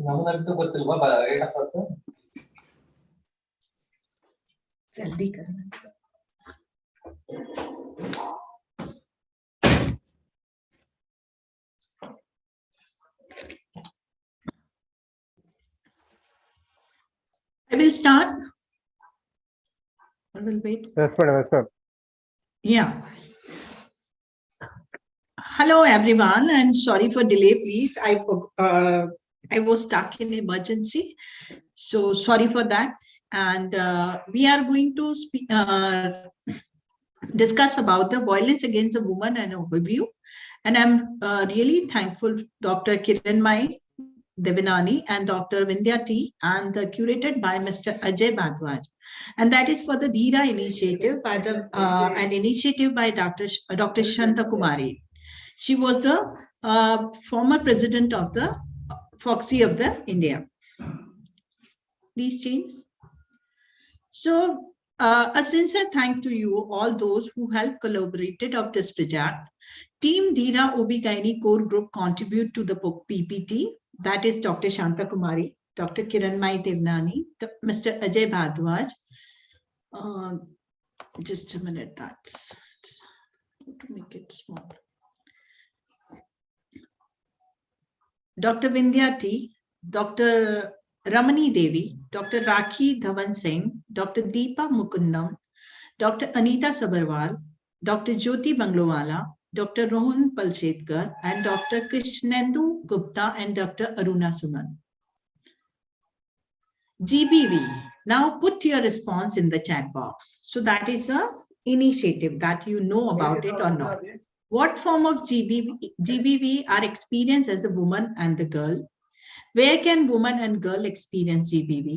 ನಮಗಂತೂ ಗೊತ್ತಿಲ್ವಾ rate of birth जल्दी करना I will start. I will wait. Yes, madam. Yes, ma'am. Yeah. Hello, everyone, and sorry for delay. Please, I was stuck in emergency, so sorry for that. And we are going to speak, discuss about the violence against the woman and overview. And I'm really thankful Dr. Kiranmai Devanani and Dr. Vindhya T, and curated by Mr. Ajay Bhardwaj. And that is for the DHEERA initiative by an initiative by Dr. Shanta Kumari. She was the former president of the FOXY of the India. Please change. So a sincere thank to you, all those who helped collaborated of this project. Team DHEERA OBGYN core group contribute to the PPT. That is Dr. Shanta Kumari, Dr. Kiranmai Devanani, Mr. Ajay Bhardwaj. Just a minute, that's to make it small. Dr. Vindhya T, Dr. Ramani Devi, Dr. Rakhi Dhawan Singh, Dr. Deepa Mukundam, Dr. Anita Sabarwal, Dr. Jyoti Banglowala, Dr. Rohan Palshetkar, and Dr. Krishnendu Gupta and Dr. Aruna Suman. GBV. Now put your response in the chat box. So that is a initiative that you know about it or not. What form of GBV are experienced as a woman and the girl? Where can woman and girl experience GBV?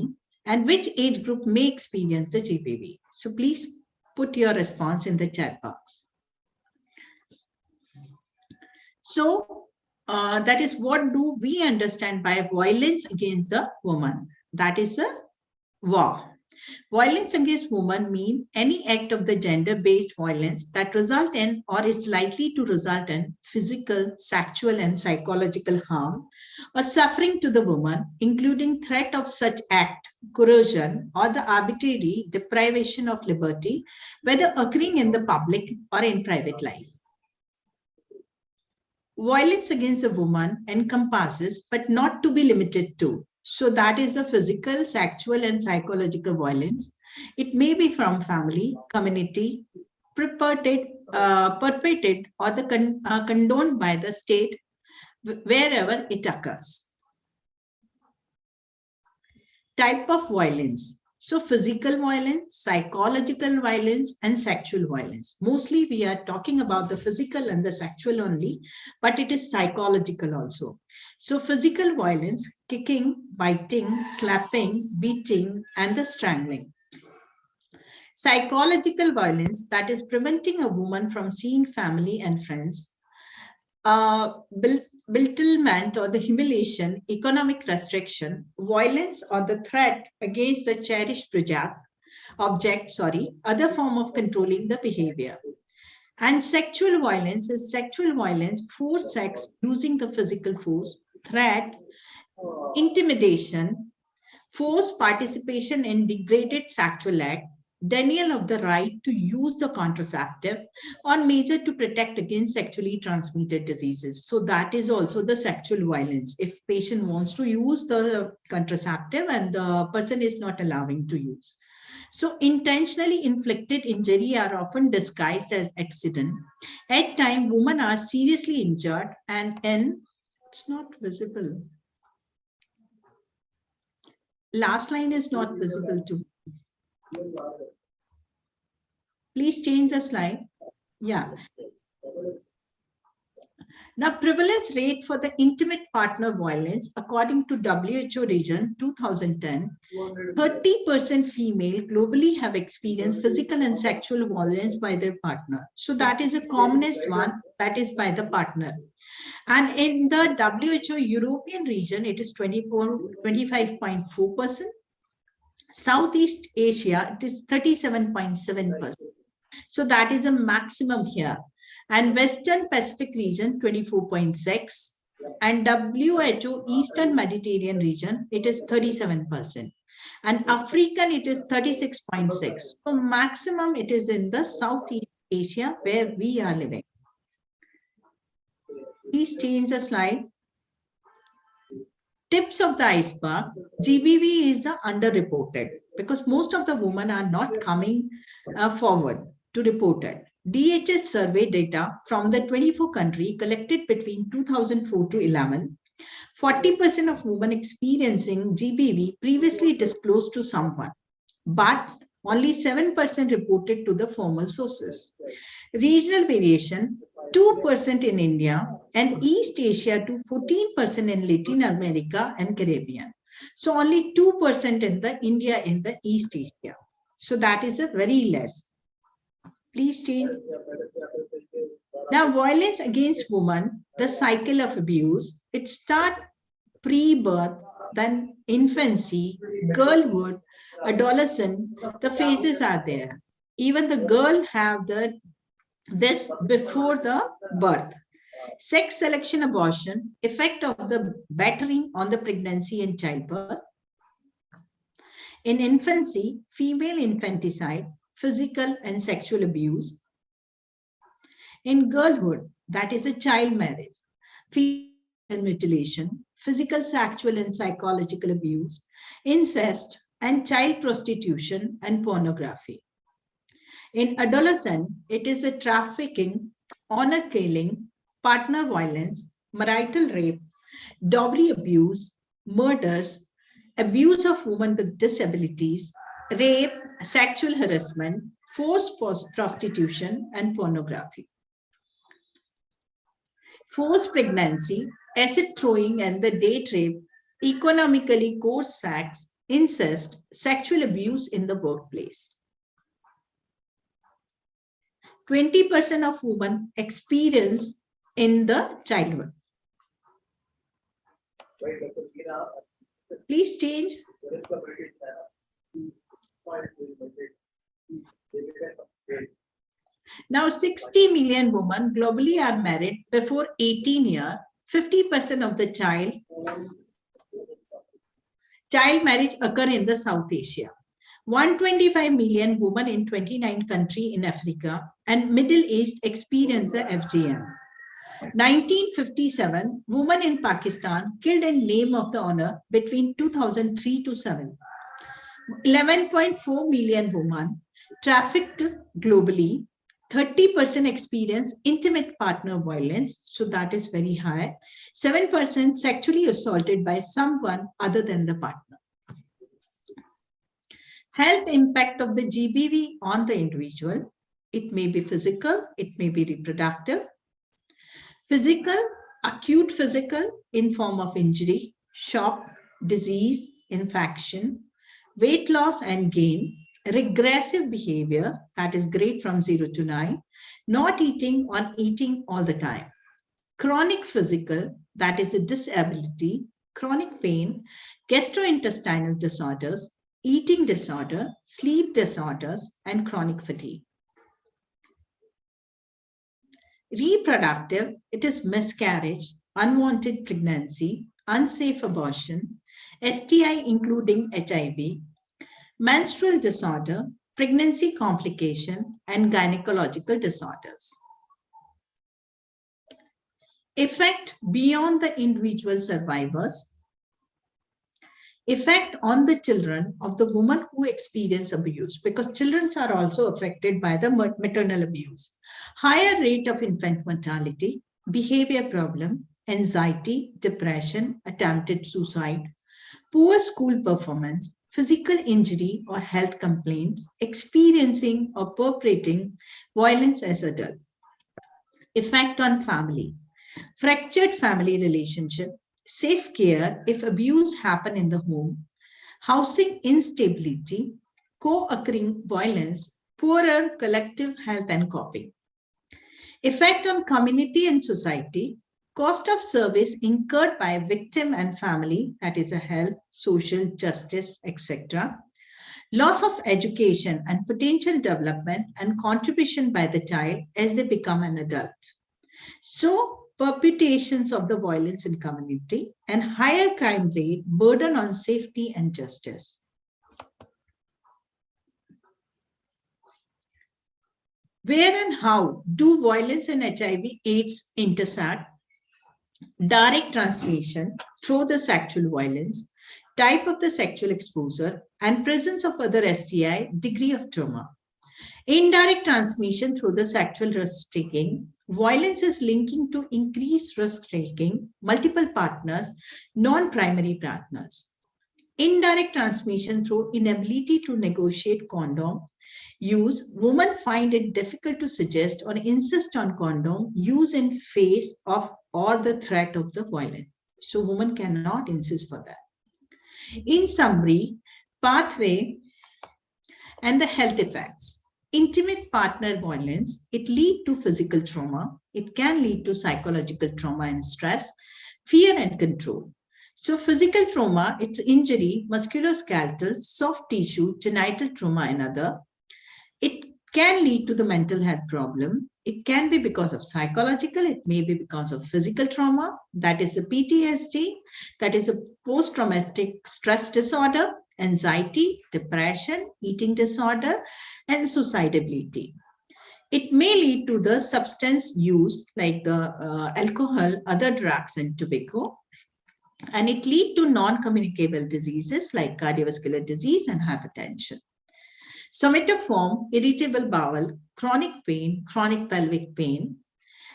And which age group may experience the GBV? So please put your response in the chat box. So that is, what do we understand by violence against the woman? That is a war. Violence against women mean any act of the gender-based violence that result in or is likely to result in physical, sexual, and psychological harm or suffering to the woman, including threat of such act, coercion, or the arbitrary deprivation of liberty, whether occurring in the public or in private life. Violence against a woman encompasses, but not to be limited to. So that is a physical, sexual, and psychological violence. It may be from family, community, perpetrated or condoned by the state, wherever it occurs. Type of violence. So physical violence, psychological violence, and sexual violence. Mostly we are talking about the physical and the sexual only, but it is psychological also. So physical violence, kicking, biting, slapping, beating, and the strangling. Psychological violence, that is preventing a woman from seeing family and friends. Belittlement or the humiliation, economic restriction, violence or the threat against the cherished object, other form of controlling the behavior. And sexual violence is sexual violence, forced sex using the physical force, threat, intimidation, forced participation in degraded sexual act, denial of the right to use the contraceptive, or measure to protect against sexually transmitted diseases. So that is also the sexual violence. If patient wants to use the contraceptive and the person is not allowing to use. So intentionally inflicted injury are often disguised as accident. At times, women are seriously injured and it's not visible. Last line is not visible too. Please change the slide. Yeah. Now, prevalence rate for the intimate partner violence, according to WHO region 2010, 30% female globally have experienced physical and sexual violence by their partner. So that is the commonest one, that is by the partner. And in the WHO European region, it is 25.4%. Southeast Asia, it is 37.7%. So that is a maximum here. And Western Pacific region, 24.6. And WHO Eastern Mediterranean region, it is 37%. And African, it is 36.6. So maximum it is in the Southeast Asia where we are living. Please change the slide. Tips of the iceberg. GBV is underreported because most of the women are not coming forward to report it. DHS survey data from the 24 country collected between 2004 to 11. 40% of women experiencing GBV previously disclosed to someone, but only 7% reported to the formal sources. Regional variation, 2% in India and East Asia to 14% in Latin America and Caribbean. So only 2% in the India in the East Asia. So that is a very less. Please change. Now, violence against women, the cycle of abuse, it starts pre-birth, then infancy, girlhood, adolescent, the phases are there. Even the girl have this before the birth. Sex selection abortion, effect of the battering on the pregnancy and childbirth. In infancy, female infanticide, physical and sexual abuse. In girlhood, that is a child marriage, female mutilation, physical, sexual and psychological abuse, incest and child prostitution and pornography. In adolescent, it is a trafficking, honor killing, partner violence, marital rape, dowry abuse, murders, abuse of women with disabilities, rape, sexual harassment, forced prostitution, and pornography. Forced pregnancy, acid throwing and the date rape, economically coerced sex, incest, sexual abuse in the workplace. 20% of women experience in the childhood. Please change. Now, 60 million women globally are married before 18 years. 50% of the child marriage occur in the South Asia. 125 million women in 29 countries in Africa and Middle East experience the FGM. 1957, women in Pakistan killed in name of the honor between 2003 to 7. 11.4 million women trafficked globally. 30% experience intimate partner violence, so that is very high. 7% sexually assaulted by someone other than the partner. Health impact of the GBV on the individual. It may be physical, it may be reproductive. Physical, acute physical in form of injury, shock, disease, infection, weight loss and gain, regressive behavior, that is grade from 0 to 9, not eating or eating all the time. Chronic physical, that is a disability, chronic pain, gastrointestinal disorders, eating disorder, sleep disorders, and chronic fatigue. Reproductive, it is miscarriage, unwanted pregnancy, unsafe abortion, STI including HIV, menstrual disorder, pregnancy complication, and gynecological disorders. Effect beyond the individual survivors. Effect on the children of the woman who experience abuse, because children are also affected by the maternal abuse. Higher rate of infant mortality, behavior problem, anxiety, depression, attempted suicide, poor school performance, physical injury or health complaints, experiencing or perpetrating violence as adult. Effect on family, fractured family relationship, safe care if abuse happen in the home, housing instability, co-occurring violence, poorer collective health and coping. Effect on community and society, cost of service incurred by victim and family, that is a health, social justice, etc. Loss of education and potential development and contribution by the child as they become an adult. So perpetuations of the violence in community, and higher crime rate, burden on safety and justice. Where and how do violence and HIV/AIDS intersect? Direct transmission through the sexual violence, type of the sexual exposure, and presence of other STI, degree of trauma. Indirect transmission through the sexual risk-taking. Violence is linking to increased risk-taking, multiple partners, non-primary partners. Indirect transmission through inability to negotiate condom use. Women find it difficult to suggest or insist on condom use in face of or the threat of the violence. So women cannot insist for that. In summary, pathway and the health effects. Intimate partner violence, it leads to physical trauma. It can lead to psychological trauma and stress, fear and control. So physical trauma, it's injury, musculoskeletal, soft tissue, genital trauma and other. It can lead to the mental health problem. It can be because of psychological, it may be because of physical trauma, that is a PTSD, that is a post-traumatic stress disorder, anxiety, depression, eating disorder, and suicidality. It may lead to the substance use like the alcohol, other drugs, and tobacco. And it leads to non-communicable diseases like cardiovascular disease and hypertension. Somatoform, irritable bowel, chronic pain, chronic pelvic pain.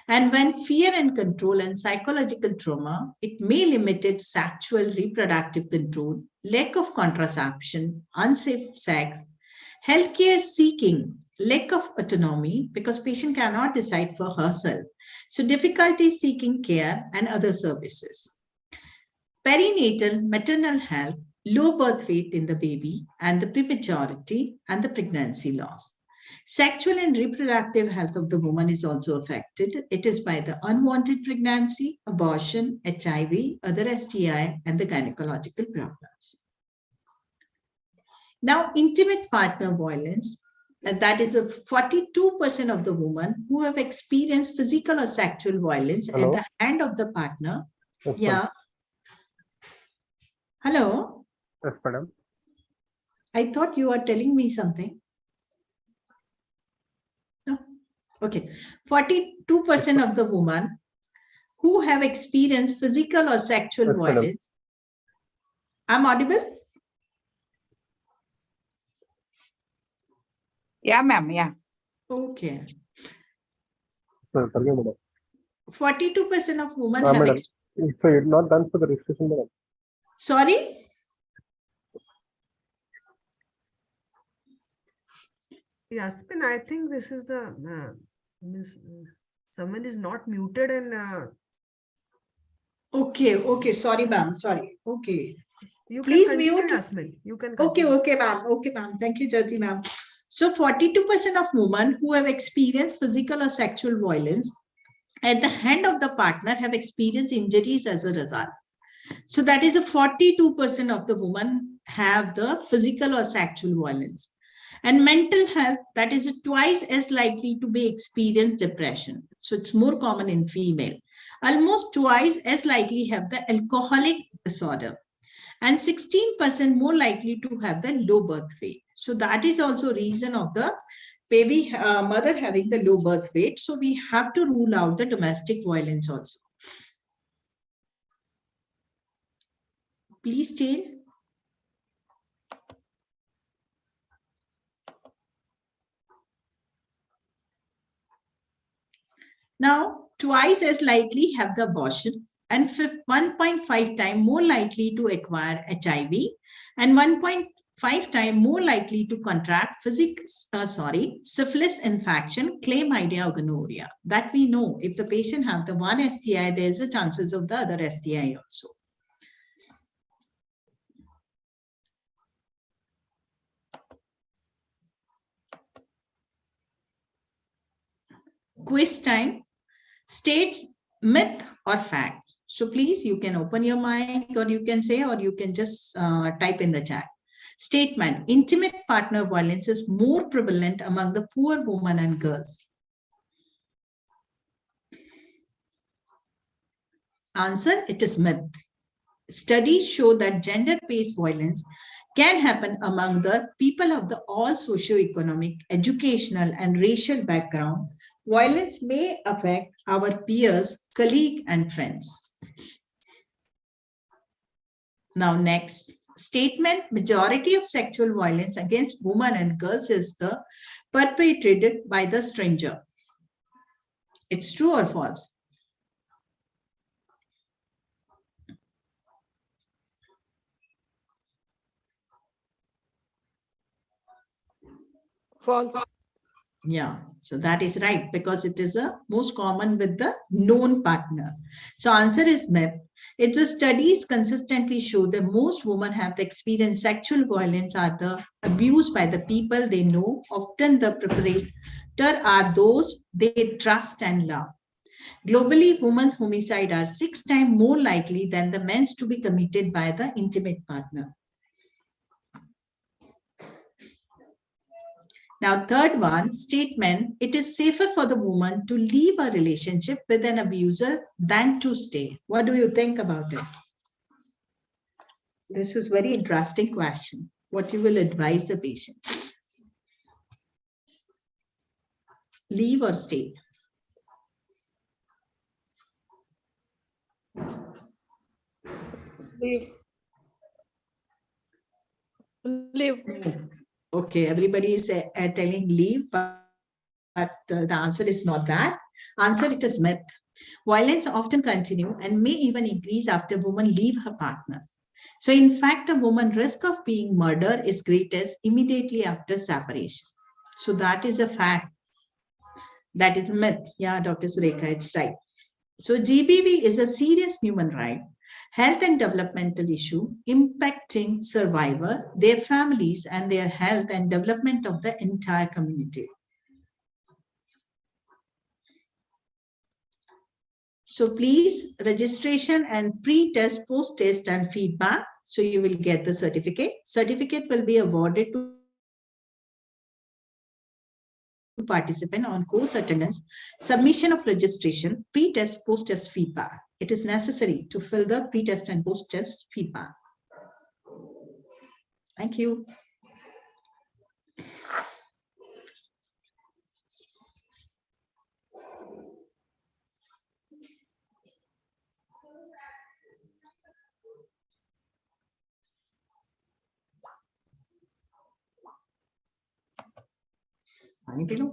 And when fear and control and psychological trauma, it may limit sexual reproductive control, lack of contraception, unsafe sex, healthcare seeking, lack of autonomy because patient cannot decide for herself. So difficulty seeking care and other services. Perinatal maternal health, low birth weight in the baby and the prematurity and the pregnancy loss. Sexual and reproductive health of the woman is also affected. It is by the unwanted pregnancy, abortion, HIV, other STI, and the gynecological problems. Now, intimate partner violence, that is a 42% of the women who have experienced physical or sexual violence at the hand of the partner. Yes, yeah. Hello. Yes, madam. I thought you were telling me something. No. Okay. 42% of the women who have experienced physical or sexual violence. I'm audible? Yeah, ma'am. Yeah. Okay. 42% of women have madam. So you're not done for the discussion, madam. Sorry? Yasmin, I think this is the someone is not muted and Okay, sorry, ma'am. Sorry. Okay. you Please can continue, mute. Yasmin. You can continue. Okay, ma'am. Okay, ma'am. Thank you, Jyoti, ma'am. So 42% of women who have experienced physical or sexual violence at the hand of the partner have experienced injuries as a result. So that is a 42% of the women have the physical or sexual violence. And mental health, that is twice as likely to be experienced depression. So it's more common in female. Almost twice as likely have the alcoholic disorder. And 16% more likely to have the low birth weight. So that is also reason of the baby mother having the low birth weight. So we have to rule out the domestic violence also. Please change. Now, twice as likely have the abortion and 1.5 times more likely to acquire HIV and 1.5 times more likely to contract syphilis infection, chlamydia or gonorrhea. That we know if the patient have the one STI, there's a chances of the other STI also. Quiz time. State myth or fact. So please, you can open your mic or you can say, or you can just type in the chat. Statement: intimate partner violence is more prevalent among the poor women and girls. Answer, it is myth. Studies show that gender-based violence can happen among the people of the all socioeconomic, educational, and racial background. Violence may affect our peers, colleagues, and friends. Now, next statement, majority of sexual violence against women and girls is perpetrated by the stranger. It's true or false? False. Yeah, so that is right, because it is a most common with the known partner. So answer is myth. It's a studies consistently show that most women have experienced sexual violence or the abuse by the people they know. Often the perpetrator are those they trust and love. Globally, women's homicide are 6 times more likely than the men's to be committed by the intimate partner. Now, third one, statement, it is safer for the woman to leave a relationship with an abuser than to stay. What do you think about it? This is very interesting question. What you will advise the patient? Leave or stay? Leave. Leave. Okay, everybody is telling leave, but the answer is not that. Answer, it is myth. Violence often continue and may even increase after woman leave her partner. So in fact, a woman's risk of being murdered is greatest immediately after separation. So that is a fact. That is a myth. Yeah, Dr. Surekha, it's right. So GBV is a serious human right, health and developmental issue impacting survivor, their families, and their health and development of the entire community. So please, registration and pre-test, post-test and feedback. So you will get the certificate. Certificate will be awarded to participant on course attendance, submission of registration, pre-test, post-test feedback. It is necessary to fill the pre-test and post-test feedback. Thank you. पानी P low.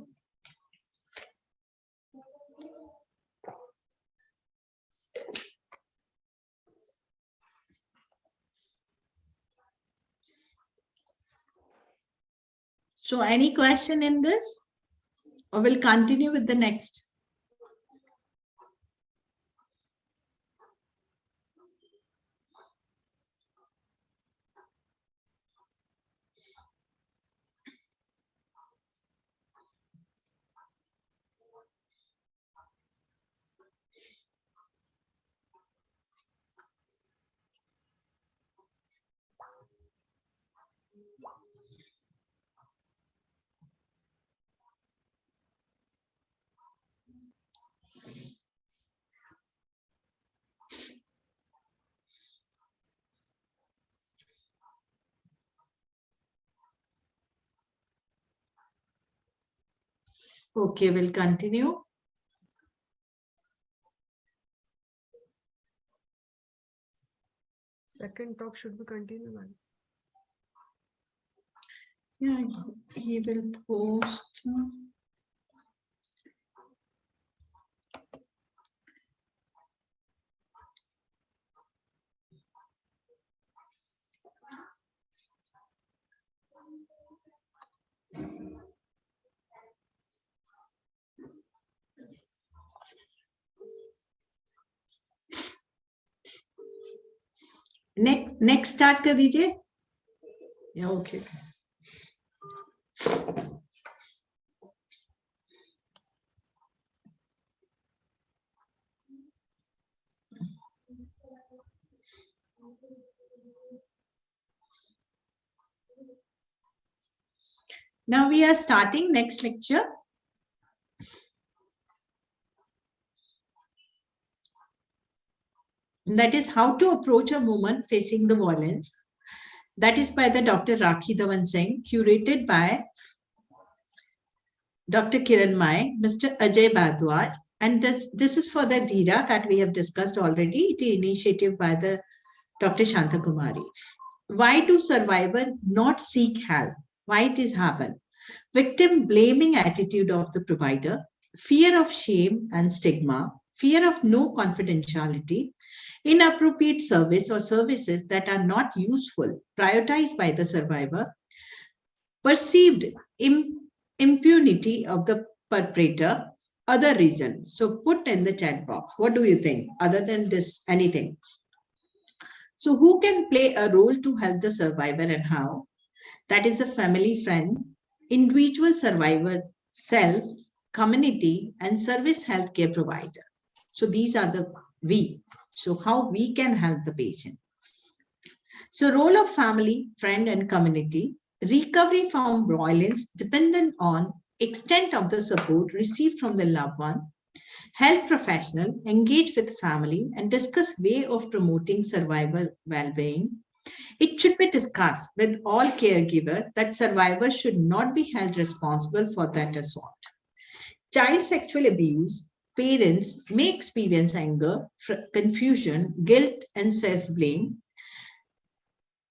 So any question in this, or we'll continue with the next? Okay, we'll continue. Second talk should be continued. Yeah, he will post. Next start कर दीजिए. या okay. Now we are starting next lecture. That is how to approach a woman facing the violence. That is by the Dr. Rakhi Dhawan Singh, curated by Dr. Kiran Mai, Mr. Ajay Bhardwaj. And this is for the DHEERA that we have discussed already, the initiative by the Dr. Shanta Kumari. Why do survivors not seek help? Why it is happen? Victim blaming attitude of the provider, fear of shame and stigma, fear of no confidentiality, inappropriate service or services that are not useful, prioritized by the survivor, perceived impunity of the perpetrator, other reason. So put in the chat box. What do you think? Other than this, anything? So who can play a role to help the survivor and how? That is a family friend, individual survivor, self, community, and service healthcare provider. So these are the we. So how we can help the patient. So role of family, friend, and community. Recovery from violence dependent on extent of the support received from the loved one. Health professional engage with family and discuss way of promoting survivor well-being. It should be discussed with all caregivers that survivors should not be held responsible for that assault. Child sexual abuse, parents may experience anger, confusion, guilt, and self-blame.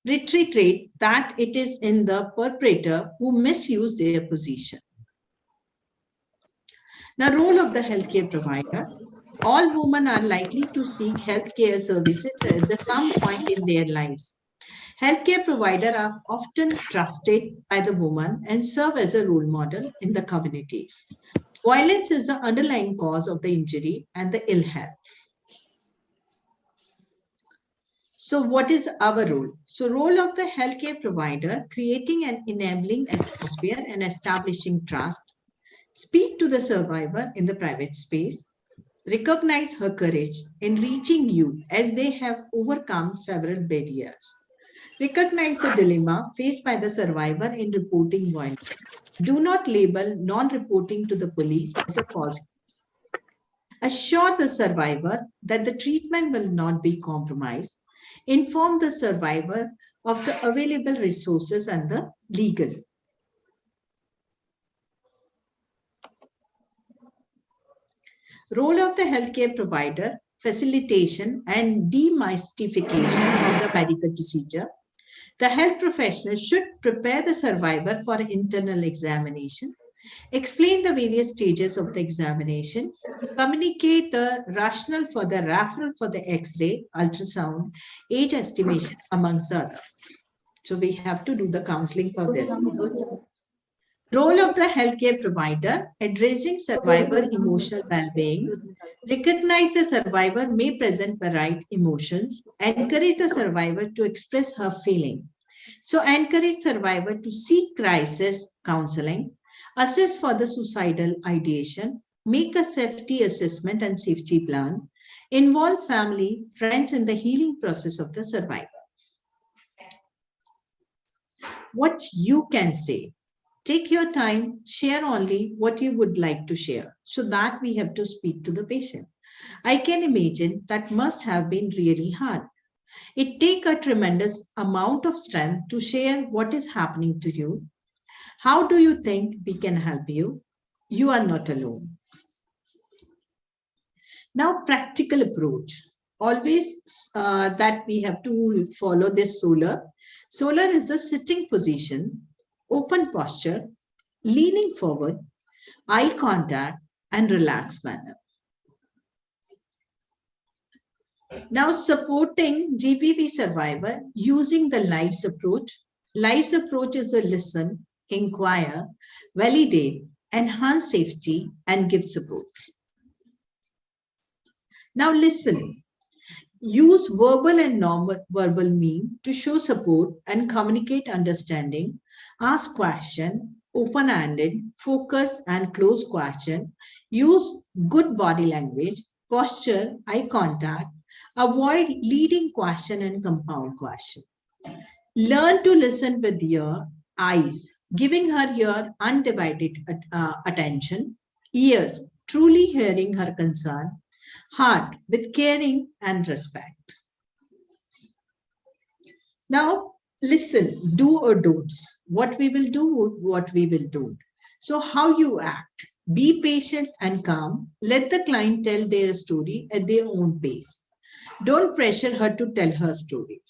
Reiterate that it is in the perpetrator who misuse their position. The role of the healthcare provider. All women are likely to seek healthcare services at some point in their lives. Healthcare providers are often trusted by the woman and serve as a role model in the community. Violence is the underlying cause of the injury and the ill health. So what is our role? So role of the healthcare provider, creating an enabling atmosphere and establishing trust. Speak to the survivor in the private space. Recognize her courage in reaching you as they have overcome several barriers. Recognize the dilemma faced by the survivor in reporting violence. Do not label non-reporting to the police as a false case. Assure the survivor that the treatment will not be compromised. Inform the survivor of the available resources and the legal. Role of the healthcare provider, facilitation and demystification of the medical procedure. The health professional should prepare the survivor for internal examination, explain the various stages of the examination, communicate the rationale for the referral for the X-ray, ultrasound, age estimation, amongst the others. So we have to do the counseling for this. Role of the healthcare provider, addressing survivor emotional well-being, recognize the survivor may present the right emotions, encourage the survivor to express her feeling. So encourage survivor to seek crisis counseling, assess for the suicidal ideation, make a safety assessment and safety plan, involve family, friends in the healing process of the survivor. What you can say. Take your time, share only what you would like to share, so that we have to speak to the patient. I can imagine that must have been really hard. It takes a tremendous amount of strength to share what is happening to you. How do you think we can help you? You are not alone. Now, practical approach. Always that we have to follow this solar. Solar is the sitting position, open posture, leaning forward, eye contact, and relaxed manner. Now, supporting GBV survivor using the lives approach. Lives approach is a listen, inquire, validate, enhance safety, and give support. Now, listen. Use verbal and non-verbal means to show support and communicate understanding. Ask question, open-ended, focused, and closed question. Use good body language, posture, eye contact. Avoid leading question and compound question. Learn to listen with your eyes, giving her your undivided attention. Ears, truly hearing her concern. Heart with caring and respect. Now, listen, do or don'ts. What we will do, what we will do. So, how you act. Be patient and calm. Let the client tell their story at their own pace. Don't pressure her to tell her story.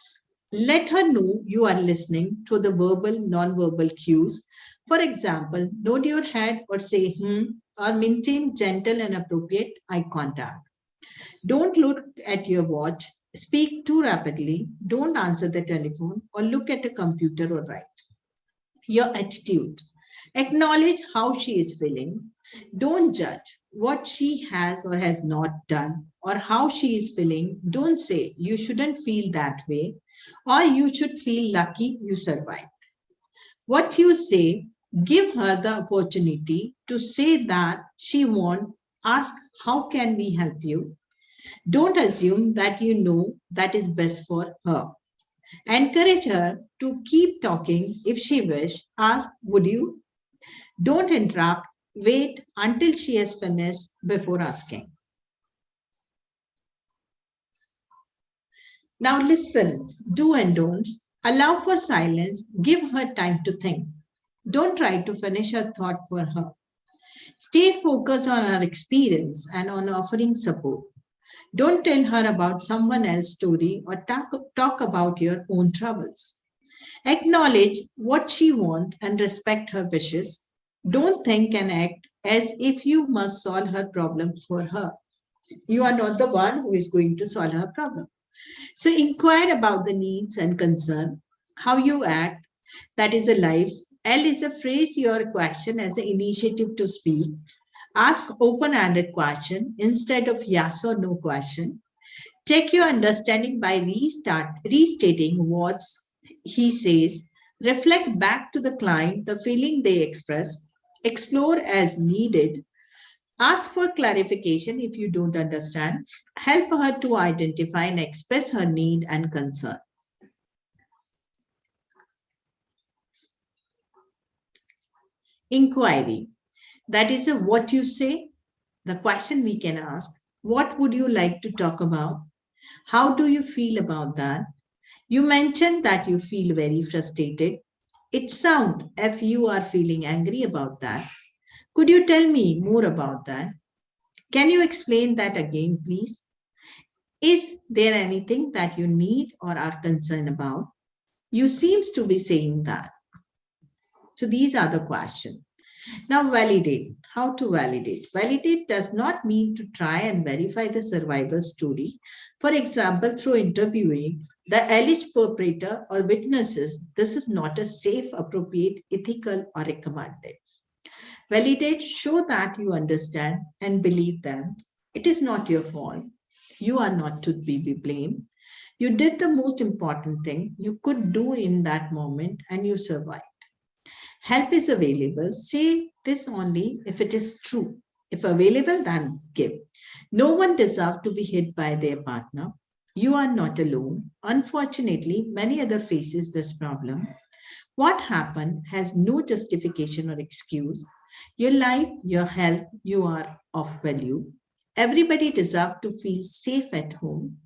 Let her know you are listening to the verbal, non-verbal cues. For example, nod your head or say or maintain gentle and appropriate eye contact. Don't look at your watch, speak too rapidly, don't answer the telephone or look at a computer or write. Your attitude. Acknowledge how she is feeling. Don't judge what she has or has not done or how she is feeling. Don't say you shouldn't feel that way or you should feel lucky you survived. What you say, give her the opportunity to say that she won't. Ask, how can we help you? Don't assume that you know that is best for her. Encourage her to keep talking if she wish. Ask, would you? Don't interrupt. Wait until she has finished before asking. Now listen, do and don'ts. Allow for silence. Give her time to think. Don't try to finish her thought for her. Stay focused on her experience and on offering support. Don't tell her about someone else's story or talk about your own troubles. Acknowledge what she wants and respect her wishes. Don't think and act as if you must solve her problem for her. You are not the one who is going to solve her problem. So inquire about the needs and concern, how you act, that is a lives. L is a phrase your question as an initiative to speak. Ask open-ended question instead of yes or no question. Check your understanding by restating what he says. Reflect back to the client the feeling they express. Explore as needed. Ask for clarification if you don't understand. Help her to identify and express her need and concern. Inquiry. That is what you say. The question we can ask, what would you like to talk about? How do you feel about that? You mentioned that you feel very frustrated. It sounds if you are feeling angry about that. Could you tell me more about that? Can you explain that again, please? Is there anything that you need or are concerned about? You seems to be saying that. So these are the questions. Now validate. How to validate? Validate does not mean to try and verify the survivor's story. For example, through interviewing the alleged perpetrator or witnesses, this is not a safe, appropriate, ethical, or recommended. Validate, show that you understand and believe them. It is not your fault. You are not to be blamed. You did the most important thing you could do in that moment and you survived. Help is available. Say this only if it is true. If available, then give. No one deserves to be hit by their partner. You are not alone. Unfortunately, many other faces this problem. What happened has no justification or excuse. Your life, your health, you are of value. Everybody deserves to feel safe at home.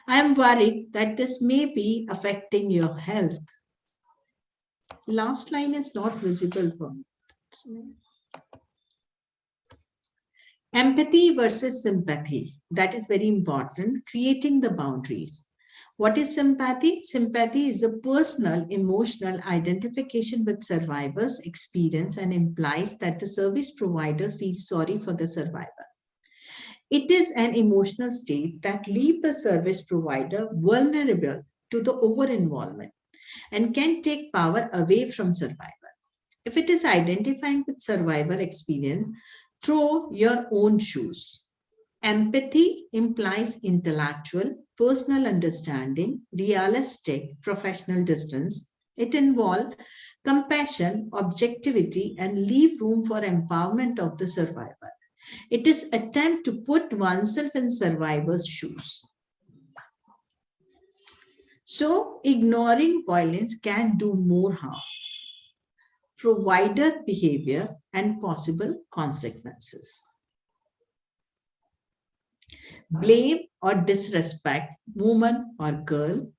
I am worried that this may be affecting your health. Last line is not visible for me. Empathy versus sympathy. That is very important. Creating the boundaries. What is sympathy? Sympathy is a personal, emotional identification with survivor's experience and implies that the service provider feels sorry for the survivor. It is an emotional state that leaves the service provider vulnerable to the over-involvement and can take power away from survivor. If it is identifying with survivor experience, throw your own shoes. Empathy implies intellectual, personal understanding, realistic, professional distance. It involves compassion, objectivity, and leave room for empowerment of the survivor. It is attempt to put oneself in survivor's shoes. So, ignoring violence can do more harm. Provider behavior and possible consequences. blame or disrespect woman or girl.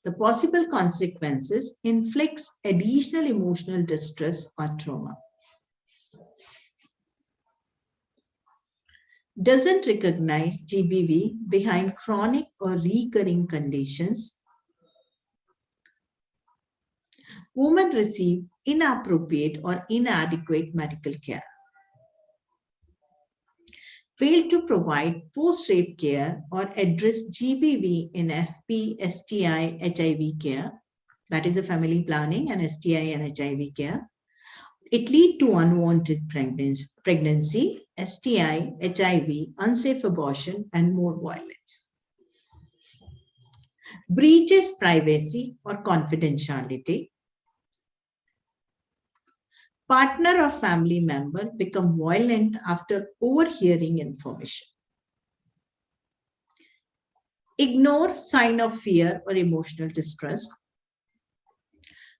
The possible consequences inflicts additional emotional distress or trauma. Doesn't recognize GBV behind chronic or recurring conditions. Women receive inappropriate or inadequate medical care. Fail to provide post-rape care or address GBV in FP, STI, HIV care. That is a family planning and STI and HIV care. It leads to unwanted pregnancy, STI, HIV, unsafe abortion, and more violence. Breaches privacy or confidentiality. Partner or family member become violent after overhearing information. Ignore sign of fear or emotional distress.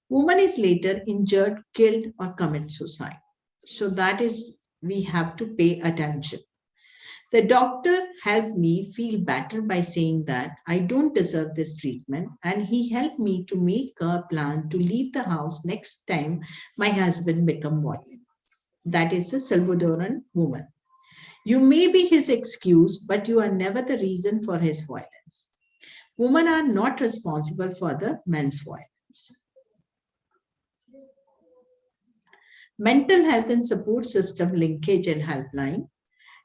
Woman is later injured, killed, or commit suicide. So that is, we have to pay attention. The doctor helped me feel better by saying that I don't deserve this treatment, and he helped me to make a plan to leave the house next time my husband become violent. That is a Salvadoran woman. You may be his excuse, but you are never the reason for his violence. Women are not responsible for the men's violence. Mental health and support system linkage and helpline.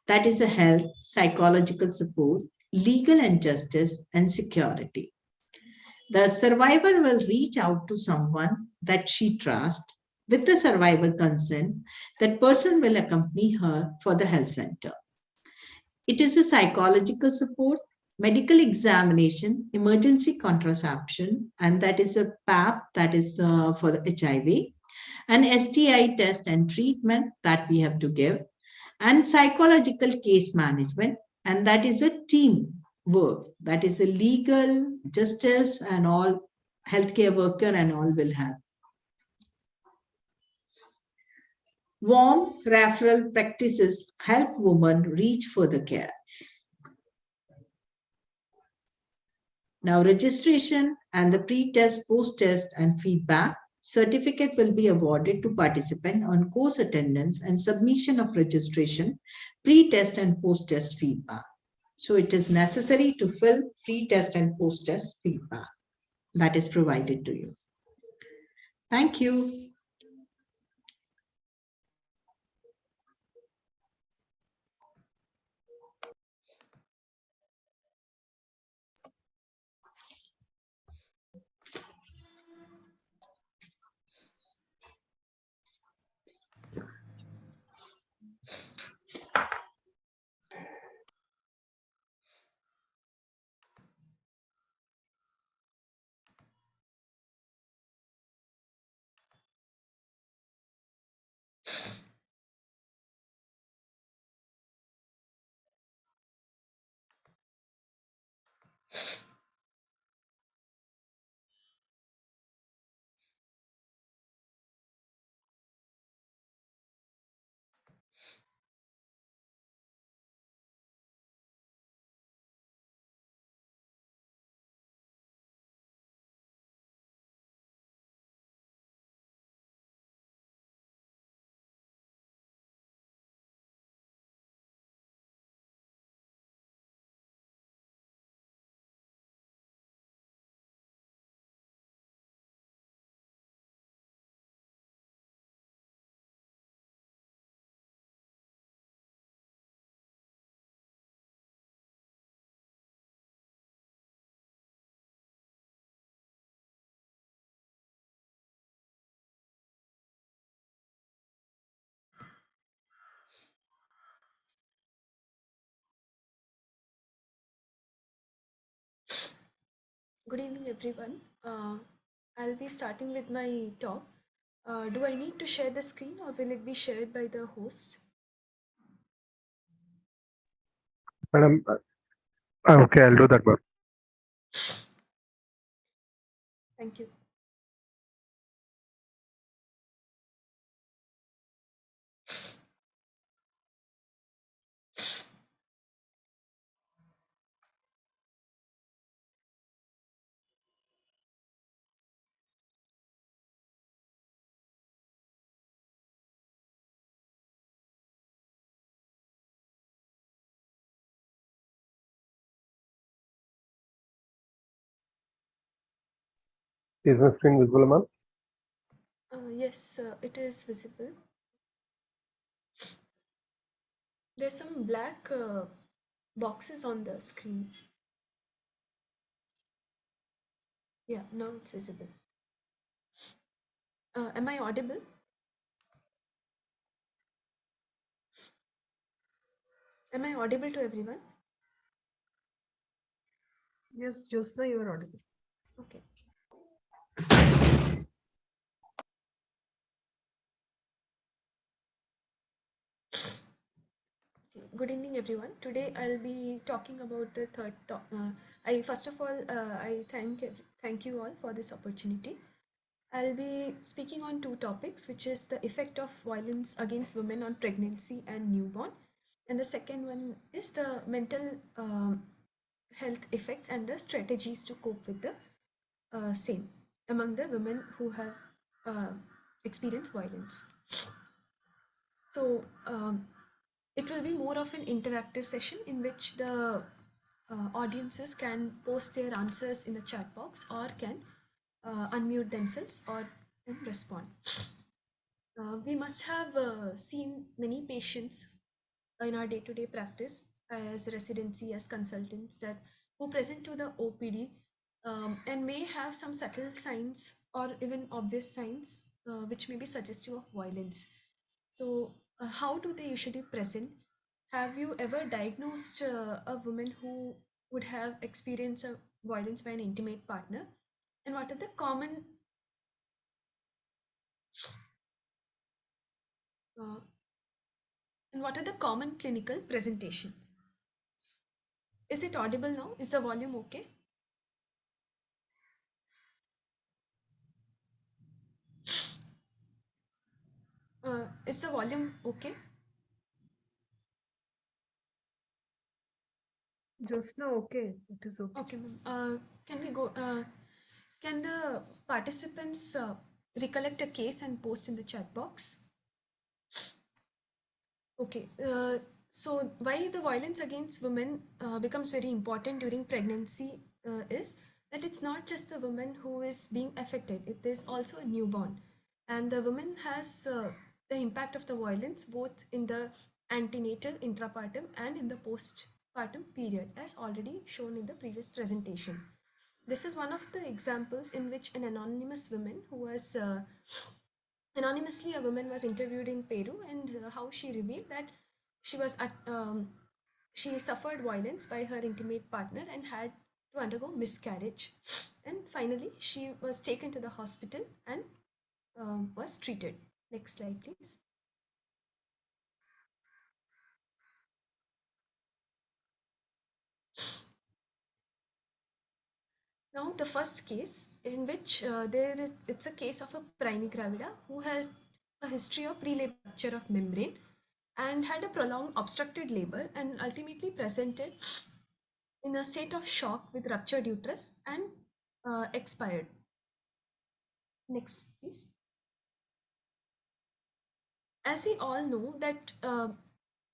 That is a health, psychological support, legal and justice, and security. The survivor will reach out to someone that she trusts. With the survivor consent, that person will accompany her for the health center. It is a psychological support, medical examination, emergency contraception, and that is a PAP, that is for the HIV, an STI test and treatment that we have to give, and psychological case management, and that is a team work. That is a legal, justice, and all healthcare worker and all will help. Warm referral practices help women reach further care. Now, registration and the pre-test, post-test, and feedback. Certificate will be awarded to participant on course attendance and submission of registration, pre-test and post-test feedback. So it is necessary to fill pre-test and post-test feedback that is provided to you. Thank you. Good evening, everyone. I'll be starting with my talk. Do I need to share the screen or will it be shared by the host? Madam, okay, I'll do that, ma'am. Thank you. Is my screen visible, ma'am? Yes, it is visible. There's some black boxes on the screen. Yeah, now it's visible. Am I audible? Am I audible to everyone? Yes, Josna, you are audible. Okay. Okay. Good evening, everyone. Today I'll be talking about the third. I first of all I thank you all for this opportunity. I'll be speaking on two topics, which is the effect of violence against women on pregnancy and newborn, and the second one is the mental health effects and the strategies to cope with the same among the women who have uh, experienced violence. So it will be more of an interactive session in which the audiences can post their answers in the chat box or can unmute themselves or can respond. We must have seen many patients in our day-to-day practice as residency, as consultants, that who present to the OPD and may have some subtle signs or even obvious signs which may be suggestive of violence. So, how do they usually present? Have you ever diagnosed a woman who would have experienced a violence by an intimate partner? And what are the common uh, clinical presentations? Is it audible now? Is the volume okay? Is the volume okay? Josna, okay, it is okay. Okay, ma'am. Can we go? Can the participants recollect a case and post in the chat box? Okay. So why the violence against women becomes very important during pregnancy is that it's not just the woman who is being affected; it is also a newborn, and the woman has the impact of the violence both in the antenatal, intrapartum, and in the postpartum period, as already shown in the previous presentation. This is one of the examples in which an anonymous woman who was anonymously, a woman was interviewed in Peru, and how she revealed that she suffered violence by her intimate partner and had to undergo miscarriage. And finally, she was taken to the hospital and was treated. Next slide, please. Now, the first case in which it's a case of a primigravida who has a history of pre-labor rupture of membrane and had a prolonged obstructed labor and ultimately presented in a state of shock with ruptured uterus and expired. Next, please. As we all know that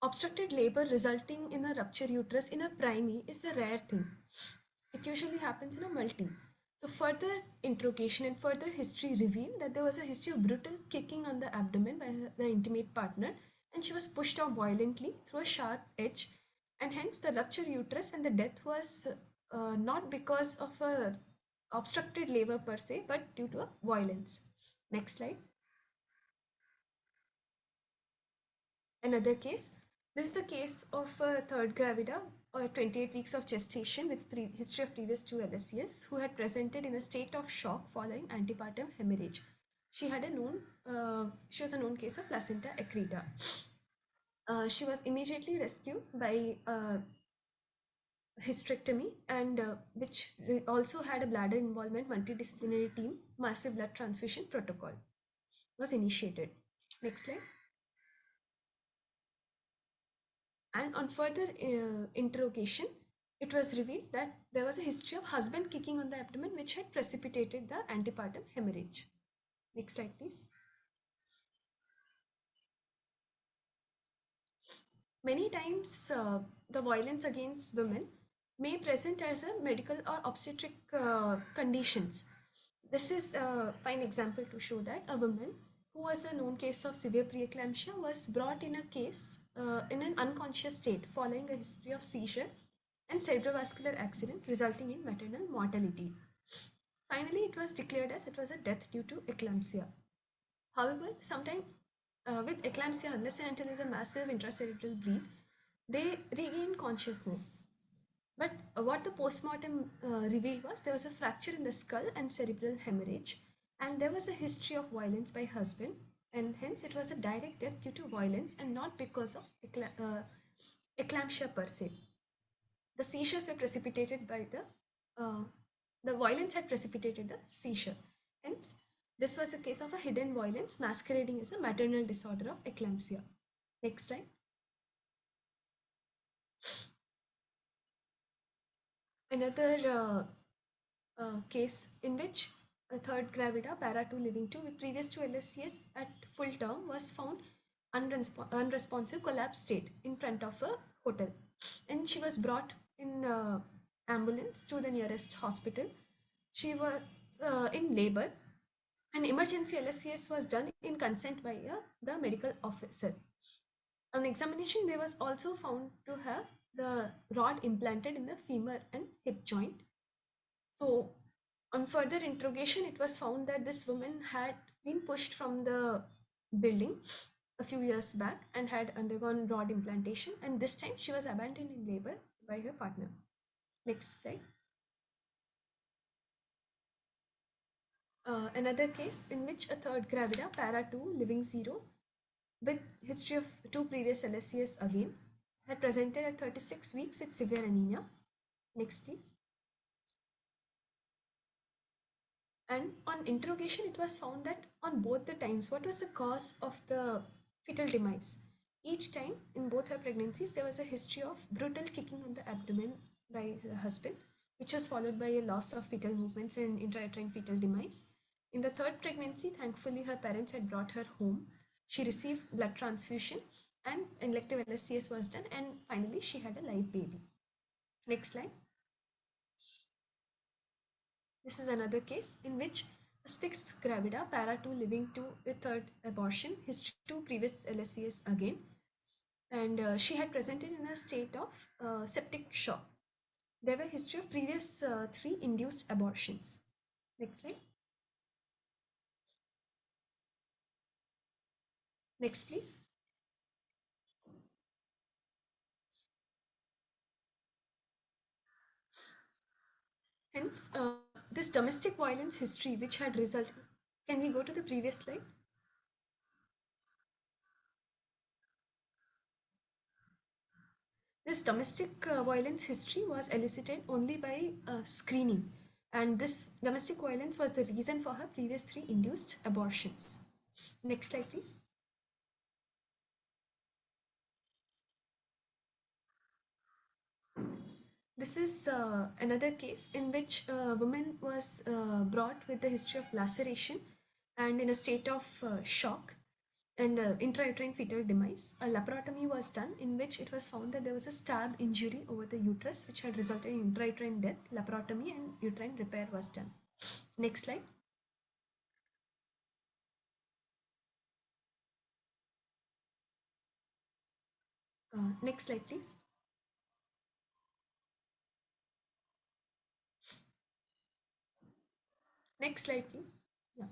obstructed labor resulting in a ruptured uterus in a primary is a rare thing. It usually happens in a multi. So further interrogation and further history revealed that there was a history of brutal kicking on the abdomen by the intimate partner, and she was pushed off violently through a sharp edge, and hence the ruptured uterus, and the death was not because of a obstructed labor per se, but due to a violence. Next slide. Another case. This is the case of a third gravida or 28 weeks of gestation with history of previous two LSCS who had presented in a state of shock following antepartum hemorrhage. She was a known case of placenta accreta. She was immediately rescued by hysterectomy and which also had a bladder involvement multidisciplinary team massive blood transfusion protocol was initiated. Next slide. And on further interrogation, it was revealed that there was a history of husband kicking on the abdomen, which had precipitated the antepartum hemorrhage. Next slide, please. Many times, the violence against women may present as a medical or obstetric conditions. This is a fine example to show that a woman who was a known case of severe preeclampsia was brought in a case in an unconscious state following a history of seizure and cerebrovascular accident resulting in maternal mortality. Finally, it was declared as it was a death due to eclampsia. However, sometimes with eclampsia, unless and until there is a massive intracerebral bleed, they regain consciousness. But what the postmortem revealed was there was a fracture in the skull and cerebral hemorrhage, and there was a history of violence by husband, and hence it was a direct death due to violence and not because of eclampsia per se. The seizures were precipitated by the violence had precipitated the seizure. Hence, this was a case of a hidden violence masquerading as a maternal disorder of eclampsia. Next slide. Another case in which a third gravida, para 2 living 2 with previous 2 LSCS at full term was found unresponsive collapsed state in front of a hotel, and she was brought in ambulance to the nearest hospital. She was in labor, and emergency LSCS was done in consent by the medical officer. On examination, there was also found to have the rod implanted in the femur and hip joint. So, on further interrogation, it was found that this woman had been pushed from the building a few years back and had undergone rod implantation, and this time she was abandoned in labor by her partner. Next slide. Another case in which a third gravida, para 2, living 0, with history of 2 previous LSCS again, had presented at 36 weeks with severe anemia. Next, please. And on interrogation, it was found that on both the times, what was the cause of the fetal demise? Each time in both her pregnancies, there was a history of brutal kicking on the abdomen by the husband, which was followed by a loss of fetal movements and intrauterine fetal demise. In the third pregnancy, thankfully, her parents had brought her home. She received blood transfusion and elective LSCS was done, and finally, she had a live baby. Next slide. This is another case in which a sixth gravida, para 2 living 2 with third abortion, history 2 previous LSCS again, and she had presented in a state of septic shock. There were history of previous 3 induced abortions. Next slide. Next, please. Hence, this domestic violence history which had resulted. Can we go to the previous slide? This domestic violence history was elicited only by screening, and this domestic violence was the reason for her previous 3 induced abortions. Next slide, please. This is another case in which a woman was brought with the history of laceration and in a state of shock and intrauterine fetal demise. A laparotomy was done in which it was found that there was a stab injury over the uterus which had resulted in intrauterine death. Laparotomy and uterine repair was done. Next slide. Next slide, please. Next slide, please. Yeah.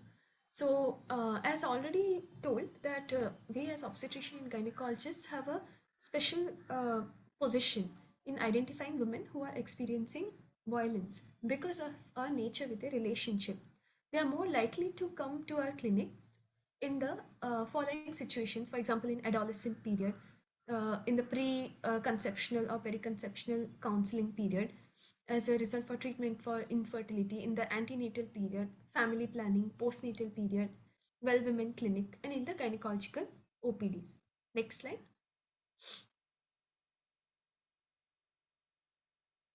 So, as already told, that we as obstetrician and gynecologists have a special position in identifying women who are experiencing violence because of our nature with a relationship. They are more likely to come to our clinic in the following situations. For example, in adolescent period, in the pre-conceptional or periconceptional counseling period, as a result for treatment for infertility, in the antenatal period, family planning, postnatal period, well women clinic, and in the gynecological OPDs. Next slide.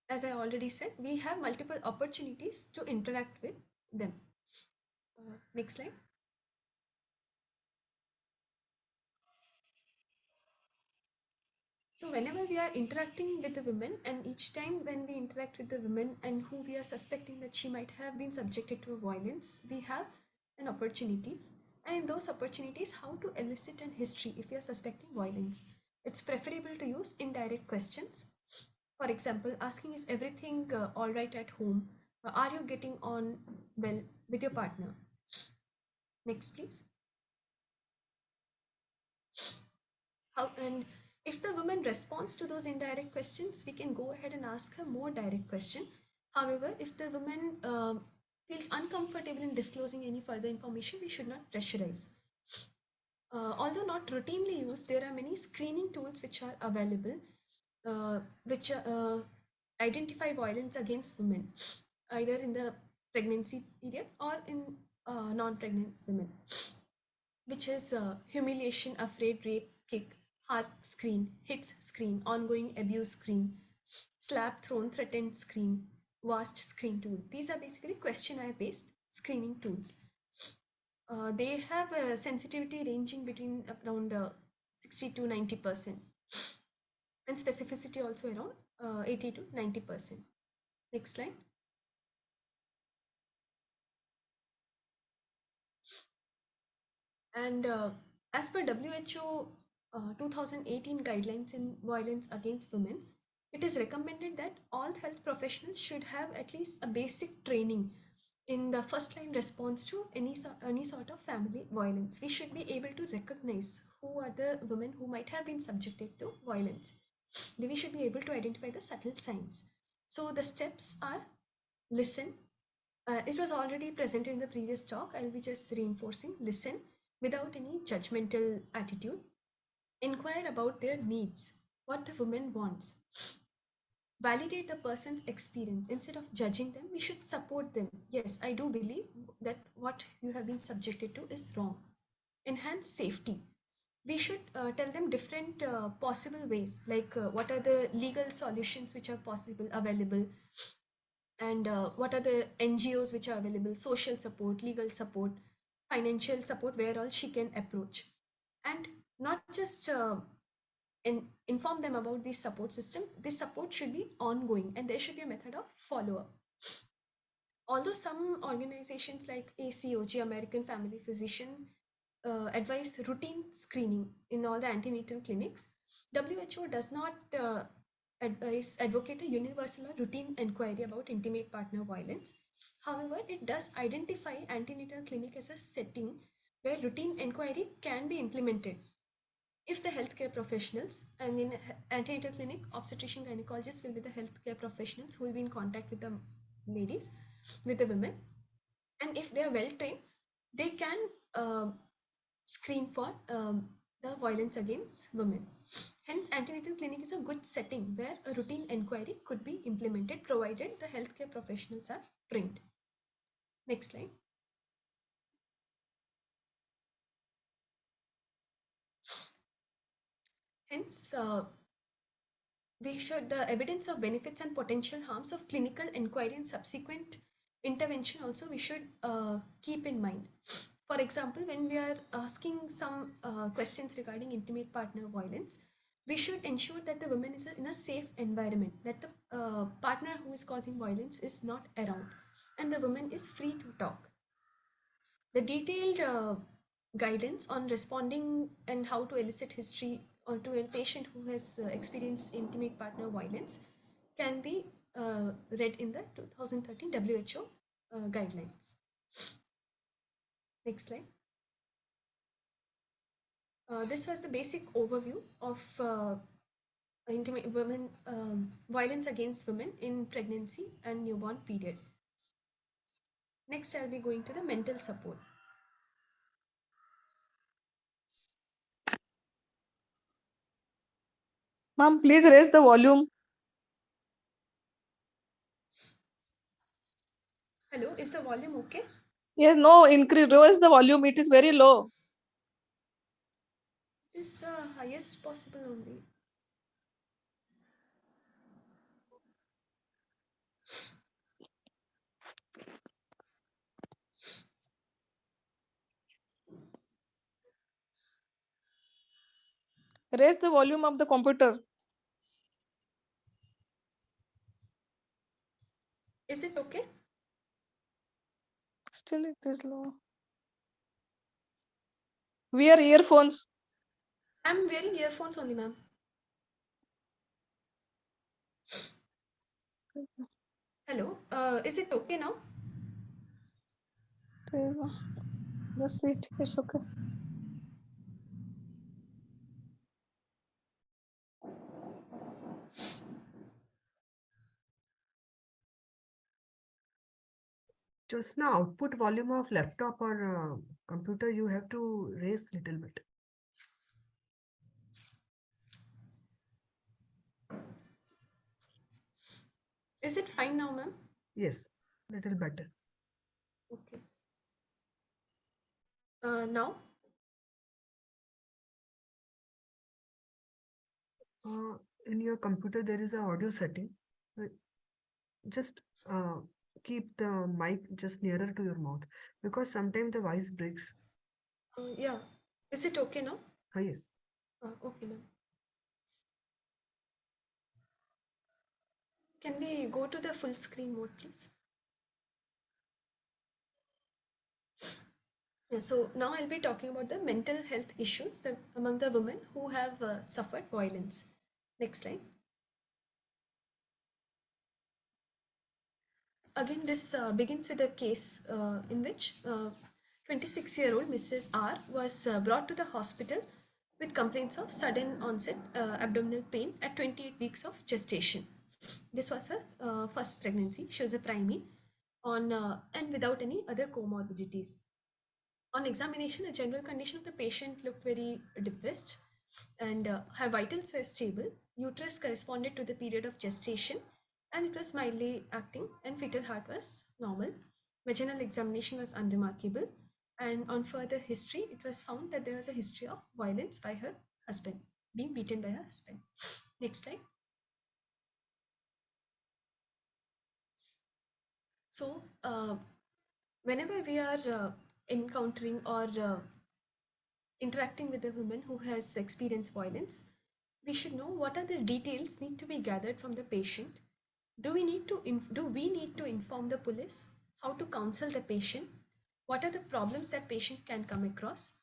As I already said, we have multiple opportunities to interact with them. Next slide. So whenever we are interacting with the women, and each time when we interact with the women and who we are suspecting that she might have been subjected to violence, we have an opportunity. And in those opportunities, how to elicit an history if we are suspecting violence. It's preferable to use indirect questions. For example, asking, is everything all right at home? Are you getting on well with your partner? Next, please. And if the woman responds to those indirect questions, we can go ahead and ask her more direct question. However, if the woman feels uncomfortable in disclosing any further information, we should not pressurize. Although not routinely used, there are many screening tools which are available, which identify violence against women, either in the pregnancy period or in non-pregnant women, which is humiliation, afraid, rape, kick, heart screen, hits screen, ongoing abuse screen, slap, thrown, threatened screen, vast screen tool. These are basically questionnaire based screening tools. They have a sensitivity ranging between around 60 to 90%, and specificity also around 80 to 90%. Next slide. And as per WHO 2018 guidelines in violence against women, it is recommended that all health professionals should have at least a basic training in the first line response to any sort of family violence. We should be able to recognize who are the women who might have been subjected to violence. We should be able to identify the subtle signs. So the steps are: listen. It was already presented in the previous talk. I'll be just reinforcing. Listen without any judgmental attitude. Inquire about their needs, what the woman wants. Validate the person's experience. Instead of judging them, we should support them. Yes, I do believe that what you have been subjected to is wrong. Enhance safety. We should tell them different possible ways, like what are the legal solutions which are possible, available, and what are the NGOs which are available, social support, legal support, financial support, where all she can approach. And not just inform them about this support system. This support should be ongoing, and there should be a method of follow-up. Although some organizations like ACOG, American Family Physician, advise routine screening in all the antenatal clinics, WHO does not advocate a universal or routine inquiry about intimate partner violence. However, it does identify antenatal clinic as a setting where routine inquiry can be implemented if the healthcare professionals, and in antenatal clinic, obstetrician gynecologists will be the healthcare professionals who will be in contact with the ladies, with the women, and if they are well trained, they can screen for the violence against women. Hence, antenatal clinic is a good setting where a routine inquiry could be implemented, provided the healthcare professionals are trained. Next slide. Hence, the evidence of benefits and potential harms of clinical inquiry and subsequent intervention also we should keep in mind. For example, when we are asking some questions regarding intimate partner violence, we should ensure that the woman is in a safe environment, that the partner who is causing violence is not around, and the woman is free to talk. The detailed guidance on responding and how to elicit history or to a patient who has experienced intimate partner violence can be read in the 2013 WHO guidelines. Next slide. This was the basic overview of intimate women violence against women in pregnancy and newborn period. Next, I'll be going to the mental support. Ma'am, please raise the volume. Hello, is the volume okay? Yes, no, increase, raise the volume. It is very low. It is the highest possible only. Raise the volume of the computer. Is it okay? Still it is low. Wear earphones. I'm wearing earphones only, ma'am. Hello. Is it okay now? Just sit. It's okay. Just now, output volume of laptop or computer, you have to raise little bit. Is it fine now, ma'am? Yes, little better. Okay. Now? In your computer, there is a audio setting. Uh, Just keep the mic just nearer to your mouth because sometimes the voice breaks. Yeah. Is it okay now? Yes. Okay, ma'am. Can we go to the full screen mode, please? Yeah, so now I'll be talking about the mental health issues among the women who have suffered violence. Next slide. Again, this begins with a case in which 26-year-old Mrs. R was brought to the hospital with complaints of sudden onset abdominal pain at 28 weeks of gestation. This was her first pregnancy. She was a preemie and without any other comorbidities. On examination, the general condition of the patient looked very depressed and her vitals were stable. Uterus corresponded to the period of gestation and it was mildly acting and fetal heart was normal. Vaginal examination was unremarkable and on further history, it was found that there was a history of violence by her husband, being beaten by her husband. Next slide. So, whenever we are encountering or interacting with a woman who has experienced violence, we should know what are the details need to be gathered from the patient. Do we need to inform the police? How to counsel the patient? What are the problems that patient can come across?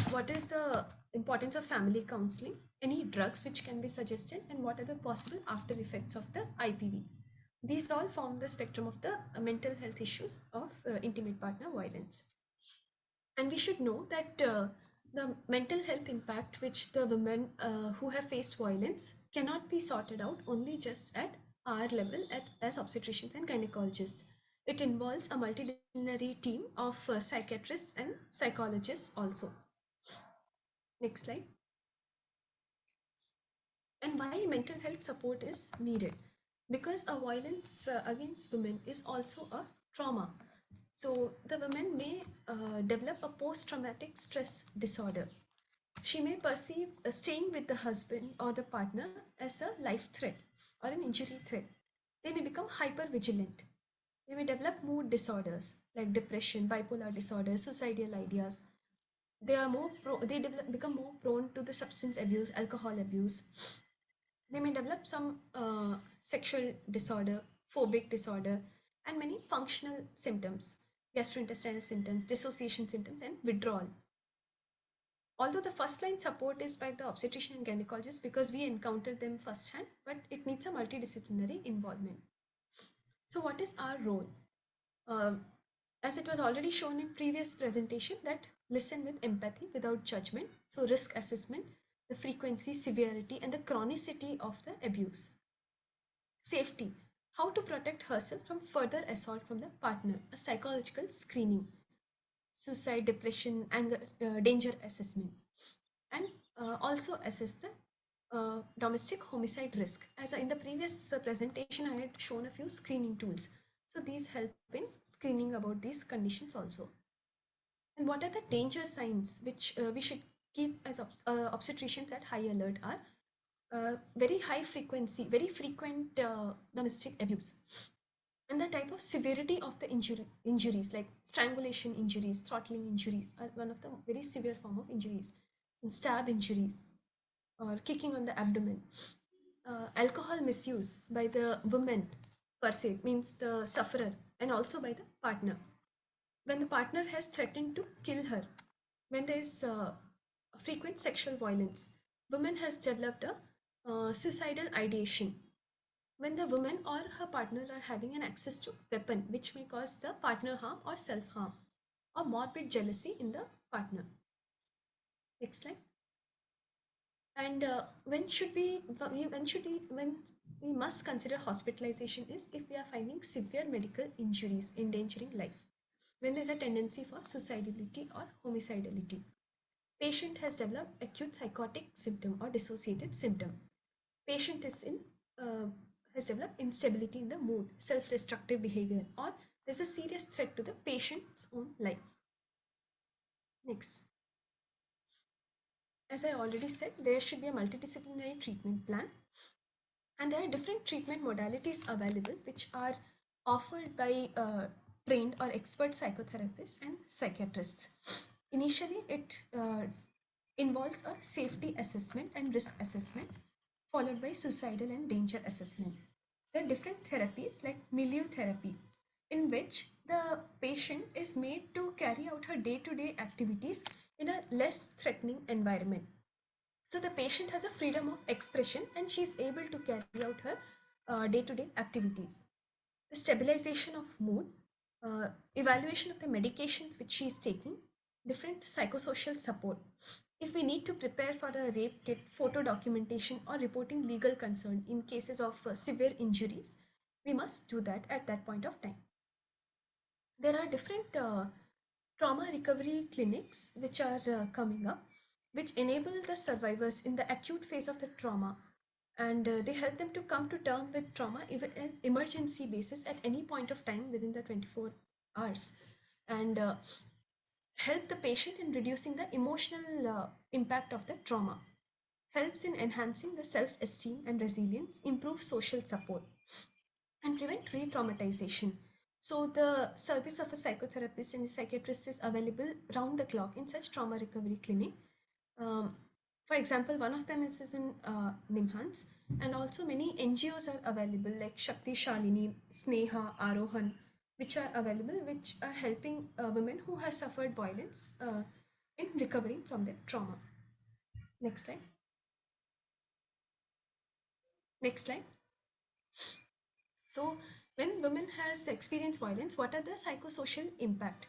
What is the importance of family counseling? Any drugs which can be suggested, and what are the possible after effects of the IPV? These all form the spectrum of the mental health issues of intimate partner violence. And we should know that the mental health impact which the women who have faced violence cannot be sorted out only just at our level as obstetricians and gynecologists. It involves a multidisciplinary team of psychiatrists and psychologists also. Next slide. And why mental health support is needed? Because a violence against women is also a trauma. So the woman may develop a post-traumatic stress disorder. She may perceive staying with the husband or the partner as a life threat or an injury threat. They may become hyper vigilant. They may develop mood disorders like depression, bipolar disorder, suicidal ideas. They are become more prone to the substance abuse, alcohol abuse. They may develop some sexual disorder, phobic disorder, and many functional symptoms, gastrointestinal symptoms, dissociation symptoms, and withdrawal. Although the first line support is by the obstetrician and gynecologist because we encounter them firsthand, but it needs a multidisciplinary involvement. So, what is our role? As it was already shown in previous presentation, that listen with empathy without judgment. So, risk assessment, the frequency, severity, and the chronicity of the abuse. Safety, how to protect herself from further assault from the partner, a psychological screening, suicide, depression, anger, danger assessment, and also assess the domestic homicide risk. As in the previous presentation, I had shown a few screening tools. So these help in screening about these conditions also. And what are the danger signs which we should keep as obstetricians at high alert are very high frequency, very frequent domestic abuse. And the type of severity of the injuries like strangulation injuries, throttling injuries are one of the very severe form of injuries. And stab injuries or kicking on the abdomen. Alcohol misuse by the women per se, means the sufferer, and also by the partner. When the partner has threatened to kill her, when there is frequent sexual violence, woman has developed a suicidal ideation. When the woman or her partner are having an access to weapon which may cause the partner harm or self harm, or morbid jealousy in the partner. Next slide. And when we must consider hospitalization is if we are finding severe medical injuries endangering life, when there is a tendency for suicidality or homicidality. Patient has developed acute psychotic symptom or dissociated symptom. Patient is in has developed instability in the mood, self-destructive behavior, or there's a serious threat to the patient's own life. Next. As I already said, there should be a multidisciplinary treatment plan, and there are different treatment modalities available which are offered by trained or expert psychotherapists and psychiatrists. Initially, it involves a safety assessment and risk assessment, followed by suicidal and danger assessment. There are different therapies like milieu therapy, in which the patient is made to carry out her day-to-day activities in a less threatening environment. So the patient has a freedom of expression and she is able to carry out her day-to-day activities. The stabilization of mood, evaluation of the medications which she is taking, different psychosocial support. If we need to prepare for a rape kit, photo documentation, or reporting legal concern in cases of severe injuries, we must do that at that point of time. There are different trauma recovery clinics which are coming up, which enable the survivors in the acute phase of the trauma, and they help them to come to term with trauma even in emergency basis at any point of time within the 24 hours, and help the patient in reducing the emotional impact of the trauma, helps in enhancing the self-esteem and resilience, improve social support, and prevent re-traumatization. So the service of a psychotherapist and a psychiatrist is available round the clock in such trauma recovery clinic. For example, one of them is in Nimhans, and also many NGOs are available like Shakti Shalini, Sneha, Arohan, which are available, which are helping women who have suffered violence in recovering from their trauma. Next slide. Next slide. So when women has experienced violence, what are the psychosocial impact?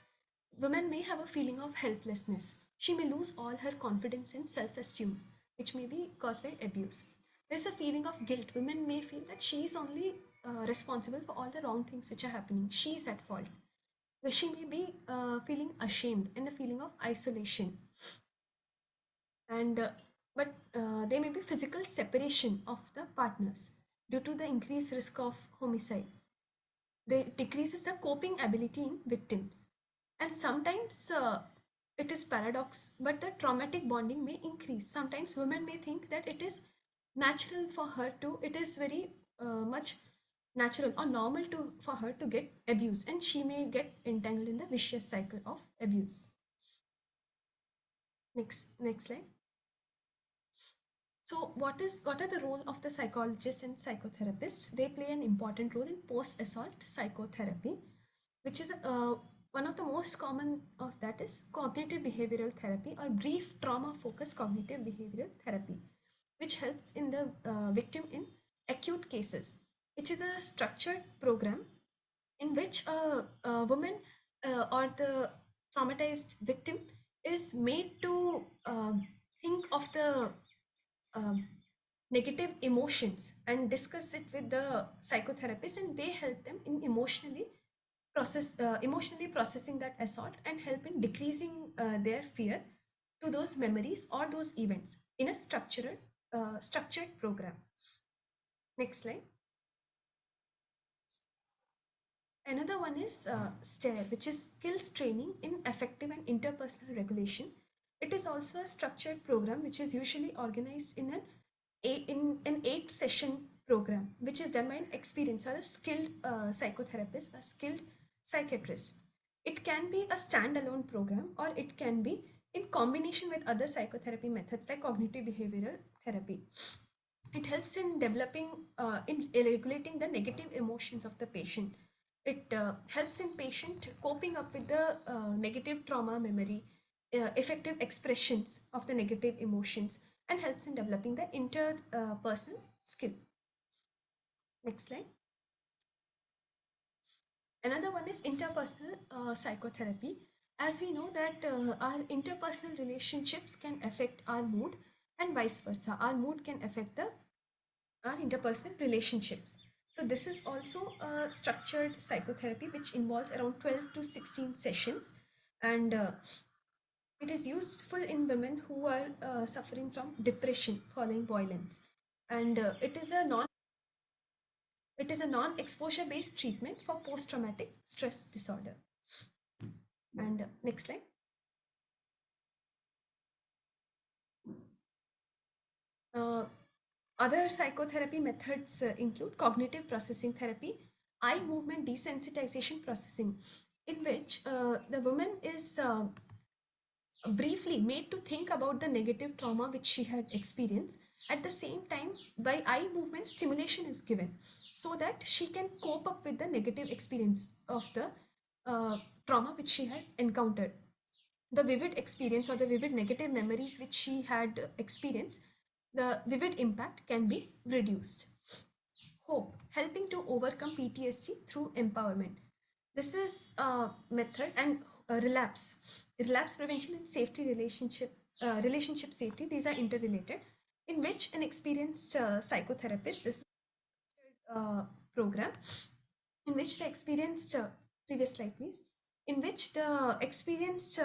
Women may have a feeling of helplessness. She may lose all her confidence and self-esteem, which may be caused by abuse. There's a feeling of guilt. Women may feel that she is only responsible for all the wrong things which are happening. She is at fault. Where she may be feeling ashamed and a feeling of isolation. And but there may be physical separation of the partners due to the increased risk of homicide. They decreases the coping ability in victims, and sometimes it is paradox, but the traumatic bonding may increase. Sometimes women may think that it is natural for her to, it is very much natural or normal to for her to get abused, and she may get entangled in the vicious cycle of abuse. Next slide. So what are the role of the psychologist and psychotherapist? They play an important role in post-assault psychotherapy, which is one of the most common of that is cognitive behavioral therapy or brief trauma-focused cognitive behavioral therapy, which helps in the victim in acute cases. It is a structured program in which a woman or the traumatized victim is made to think of the um, negative emotions and discuss it with the psychotherapist, and they help them in emotionally processing that assault and help in decreasing their fear to those memories or those events in a structured program. Next slide. Another one is STARE, which is skills training in effective and interpersonal regulation. It is also a structured program which is usually organized in an 8-session program, which is done by an experienced or a skilled psychotherapist, a skilled psychiatrist. It can be a standalone program or it can be in combination with other psychotherapy methods like cognitive behavioral therapy. It helps in developing, in regulating the negative emotions of the patient. It helps in patient coping up with the negative trauma memory, effective expressions of the negative emotions, and helps in developing the interpersonal skill. Next slide. Another one is interpersonal psychotherapy. As we know that our interpersonal relationships can affect our mood, and vice versa. Our mood can affect our interpersonal relationships. So this is also a structured psychotherapy which involves around 12 to 16 sessions, and it is useful in women who are suffering from depression following violence, and it is a non-exposure based treatment for post-traumatic stress disorder. And next slide. Other psychotherapy methods include cognitive processing therapy, eye movement desensitization processing, in which the woman is briefly made to think about the negative trauma which she had experienced. At the same time, by eye movement, stimulation is given so that she can cope up with the negative experience of the trauma which she had encountered. The vivid experience or the vivid negative memories which she had experienced, the vivid impact can be reduced. Hope, helping to overcome PTSD through empowerment. This is a method, and relapse prevention and safety relationship safety. These are interrelated, in which an experienced psychotherapist, this program, in which the experienced previous slide please, in which the experienced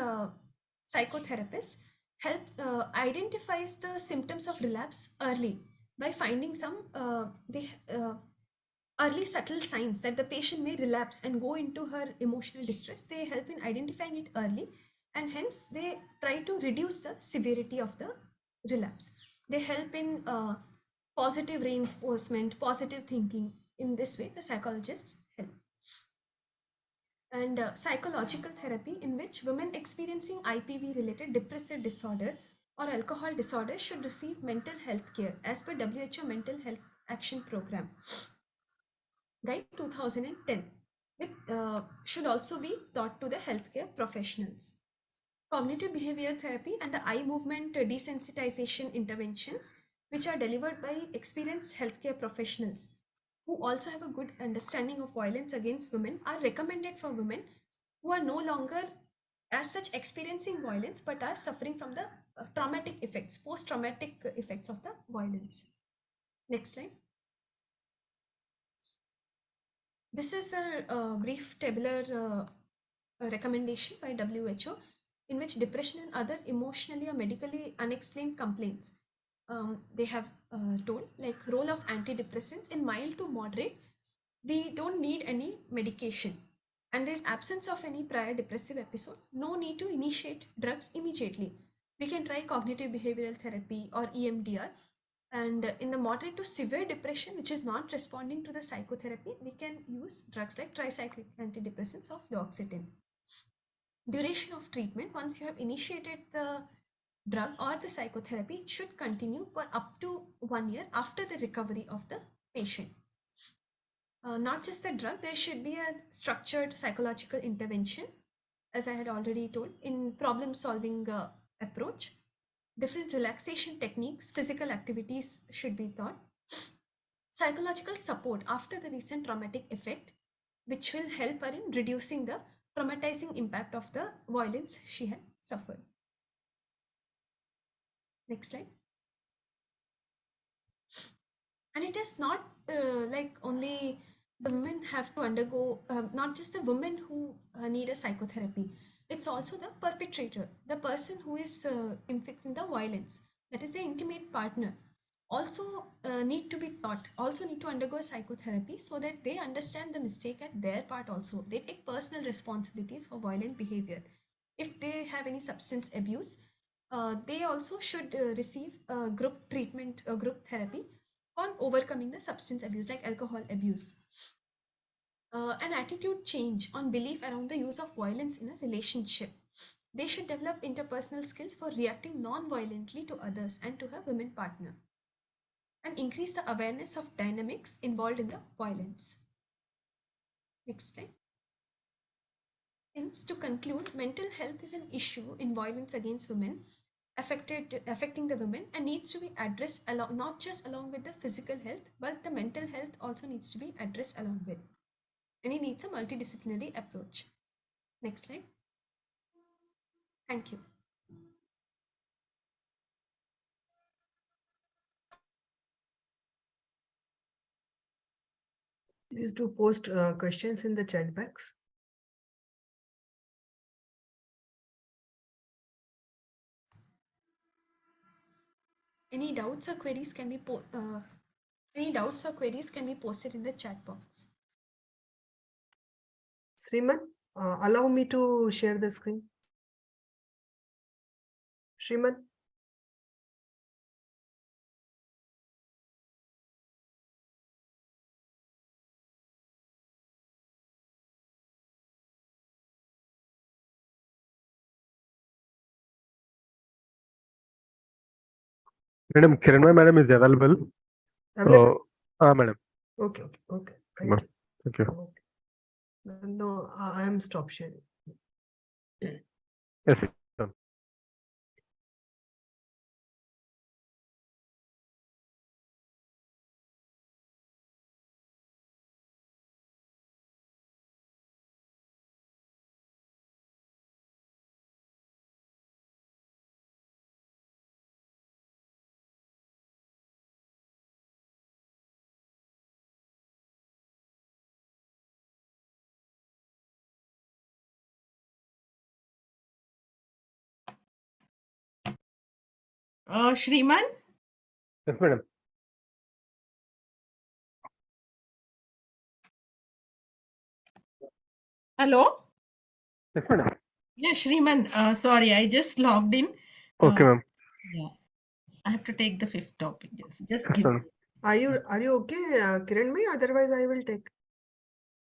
psychotherapist help identifies the symptoms of relapse early by finding some early subtle signs that the patient may relapse and go into her emotional distress. They help in identifying it early, and hence they try to reduce the severity of the relapse. They help in positive reinforcement, positive thinking. In this way, the psychologists help. And psychological therapy, in which women experiencing IPV related depressive disorder or alcohol disorder should receive mental health care as per WHO Mental Health Action Program Guide 2010, which should also be taught to the healthcare professionals. Cognitive behavioral therapy and the eye movement desensitization interventions, which are delivered by experienced healthcare professionals who also have a good understanding of violence against women, are recommended for women who are no longer as such experiencing violence but are suffering from the traumatic effects, post-traumatic effects of the violence. Next slide. This is a brief tabular recommendation by WHO, in which depression and other emotionally or medically unexplained complaints, they have told, like role of antidepressants in mild to moderate, we don't need any medication, and there's absence of any prior depressive episode, no need to initiate drugs immediately. We can try cognitive behavioral therapy or EMDR. And in the moderate to severe depression, which is not responding to the psychotherapy, we can use drugs like tricyclic antidepressants of fluoxetine. Duration of treatment, once you have initiated the drug or the psychotherapy, it should continue for up to 1 year after the recovery of the patient. Not just the drug, there should be a structured psychological intervention, as I had already told, in problem solving approach. Different relaxation techniques, physical activities should be taught. Psychological support after the recent traumatic effect, which will help her in reducing the traumatizing impact of the violence she had suffered. Next slide. And it is not like only the women have to undergo, not just the women who need a psychotherapy, it's also the perpetrator, the person who is inflicting the violence, that is the intimate partner, also need to be taught, also need to undergo psychotherapy, so that they understand the mistake at their part also. They take personal responsibilities for violent behavior. If they have any substance abuse, they also should receive group treatment, group therapy on overcoming the substance abuse like alcohol abuse. An attitude change on belief around the use of violence in a relationship. They should develop interpersonal skills for reacting non-violently to others and to her women partner. and increase the awareness of dynamics involved in the violence. Next slide. Hence, to conclude, mental health is an issue in violence against women affecting the women and needs to be addressed along, not just along with the physical health, but the mental health also needs to be addressed along with. And it needs a multidisciplinary approach. Next slide. Thank you. Please do post questions in the chat box. Any doubts or queries can be posted in the chat box. Sriman, allow me to share the screen. Sriman. Madam, Kiranmay madam is available. Available? Madam. Okay. Thank Ma'am. you. Thank you. Okay. No, I am stop sharing. Yes. Ma'am. Shriman? Yes, madam. Hello? Yes, madam. Yeah, Shriman, sorry, I just logged in. Okay, ma'am. Yeah, I have to take the fifth topic. Just Yes, give. madam. Are you okay, Kiranmay? Otherwise, I will take.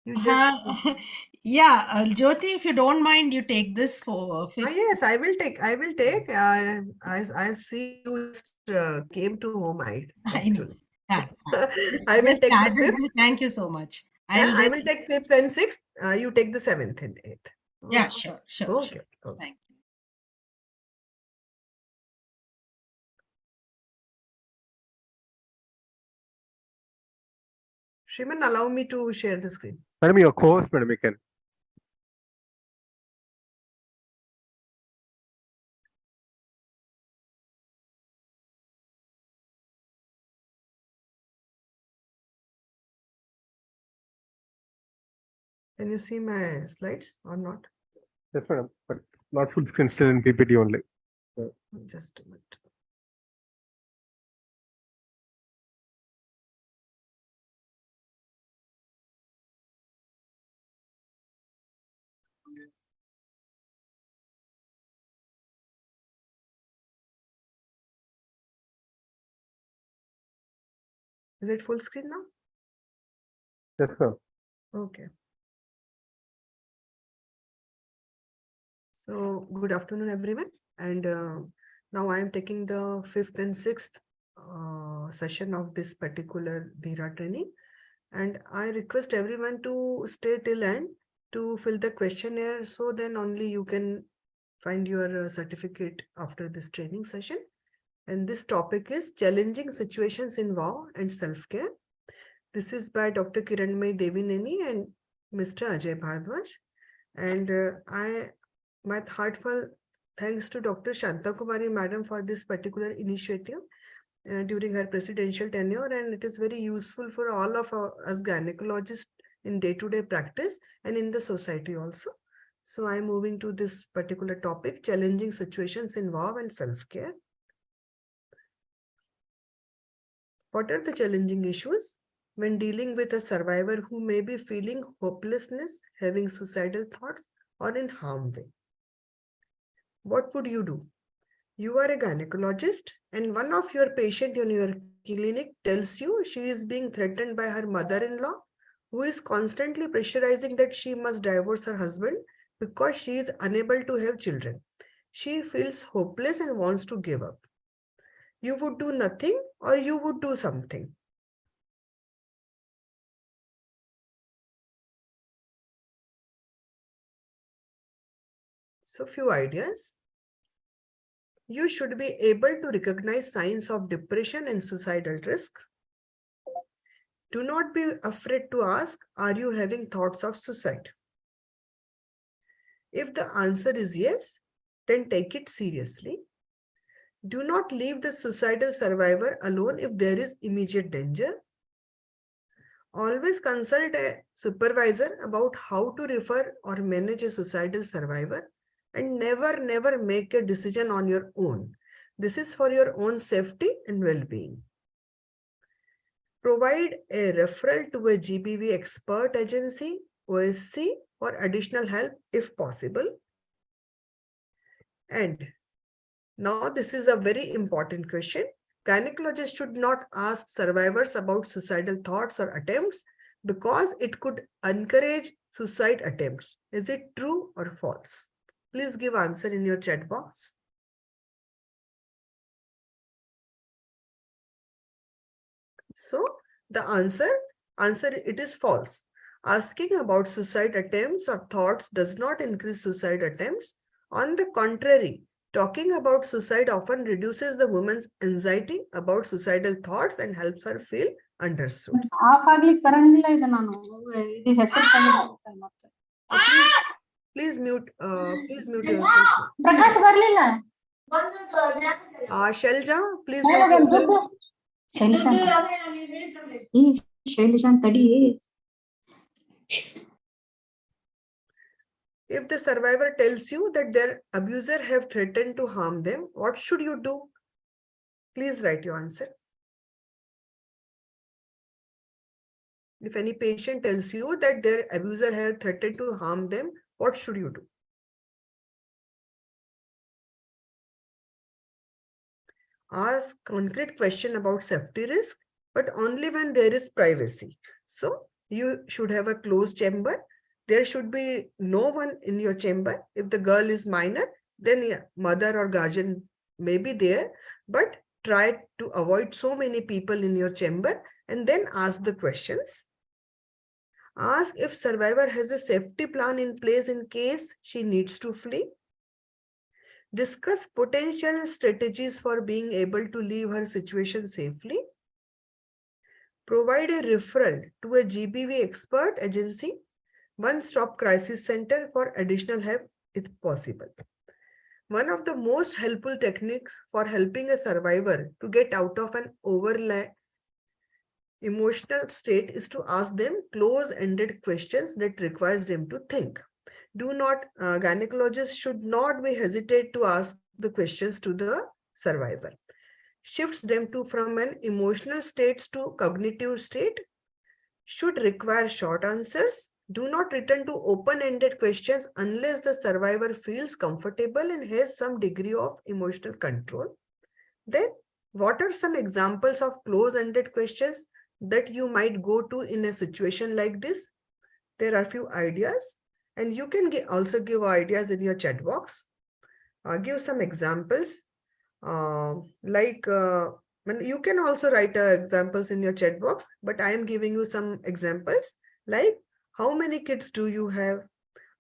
You just. Yeah, Jyoti, if you don't mind, you take this for fifth. Yes, I will take. I see you just came to home. I know. Actually. Yeah. I will Just take the started fifth. this. Thank you so much. I will take fifth and sixth. You take the seventh and eighth. Yeah, sure. Okay. Thank you. Shriman, allow me to share the screen. Madam, your co-host, madam, you can. Can you see my slides or not? Yes, madam. But not full screen, still in PPT only. Just a minute. Is it full screen now? Yes, ma'am. Okay. So good afternoon, everyone. And now I am taking the fifth and sixth session of this particular DHEERA training. And I request everyone to stay till end to fill the questionnaire. So then only you can find your certificate after this training session. And this topic is challenging situations in war and self-care. This is by Dr. Kiranmay Devineni and Mr. Ajay Bhardwaj. And my heartfelt thanks to Dr. Shanta Kumari Madam for this particular initiative during her presidential tenure. And it is very useful for all of us gynecologists in day-to-day practice and in the society also. So I'm moving to this particular topic, challenging situations in war and self-care. What are the challenging issues when dealing with a survivor who may be feeling hopelessness, having suicidal thoughts, or in harm way? What would you do? You are a gynecologist and one of your patients in your clinic tells you she is being threatened by her mother-in-law, who is constantly pressurizing that she must divorce her husband because she is unable to have children. She feels hopeless and wants to give up. You would do nothing or you would do something. So few ideas. You should be able to recognize signs of depression and suicidal risk. Do not be afraid to ask, are you having thoughts of suicide? If the answer is yes, then take it seriously. Do not leave the suicidal survivor alone if there is immediate danger. Always consult a supervisor about how to refer or manage a suicidal survivor, and never make a decision on your own. This is for your own safety and well-being. Provide a referral to a GBV expert agency, OSC, for additional help if possible. And now this is a very important question. Gynecologists should not ask survivors about suicidal thoughts or attempts because it could encourage suicide attempts. Is it true or false? Please give answer in your chat box. So the answer it is false. Asking about suicide attempts or thoughts does not increase suicide attempts. On the contrary, talking about suicide often reduces the woman's anxiety about suicidal thoughts and helps her feel understood. Please mute yourself. Shelja, please mute yourself. If the survivor tells you that their abuser have threatened to harm them, what should you do? Please write your answer. If any patient tells you that their abuser have threatened to harm them, what should you do? Ask concrete question about safety risk, but only when there is privacy. So you should have a closed chamber. There should be no one in your chamber. If the girl is minor, then mother or guardian may be there, but try to avoid so many people in your chamber and then ask the questions. Ask if survivor has a safety plan in place in case she needs to flee. Discuss potential strategies for being able to leave her situation safely. Provide a referral to a GBV expert agency, one-stop crisis center for additional help if possible. One of the most helpful techniques for helping a survivor to get out of an overlay emotional state is to ask them close-ended questions that requires them to think. Do not, gynecologists should not be hesitate to ask the questions to the survivor. Shifts them from an emotional state to cognitive state. Should require short answers. Do not return to open-ended questions unless the survivor feels comfortable and has some degree of emotional control. Then, what are some examples of close-ended questions that you might go to in a situation like this? There are a few ideas, and you can also give ideas in your chat box. Give some examples. You can also write examples in your chat box, but I am giving you some examples like, how many kids do you have?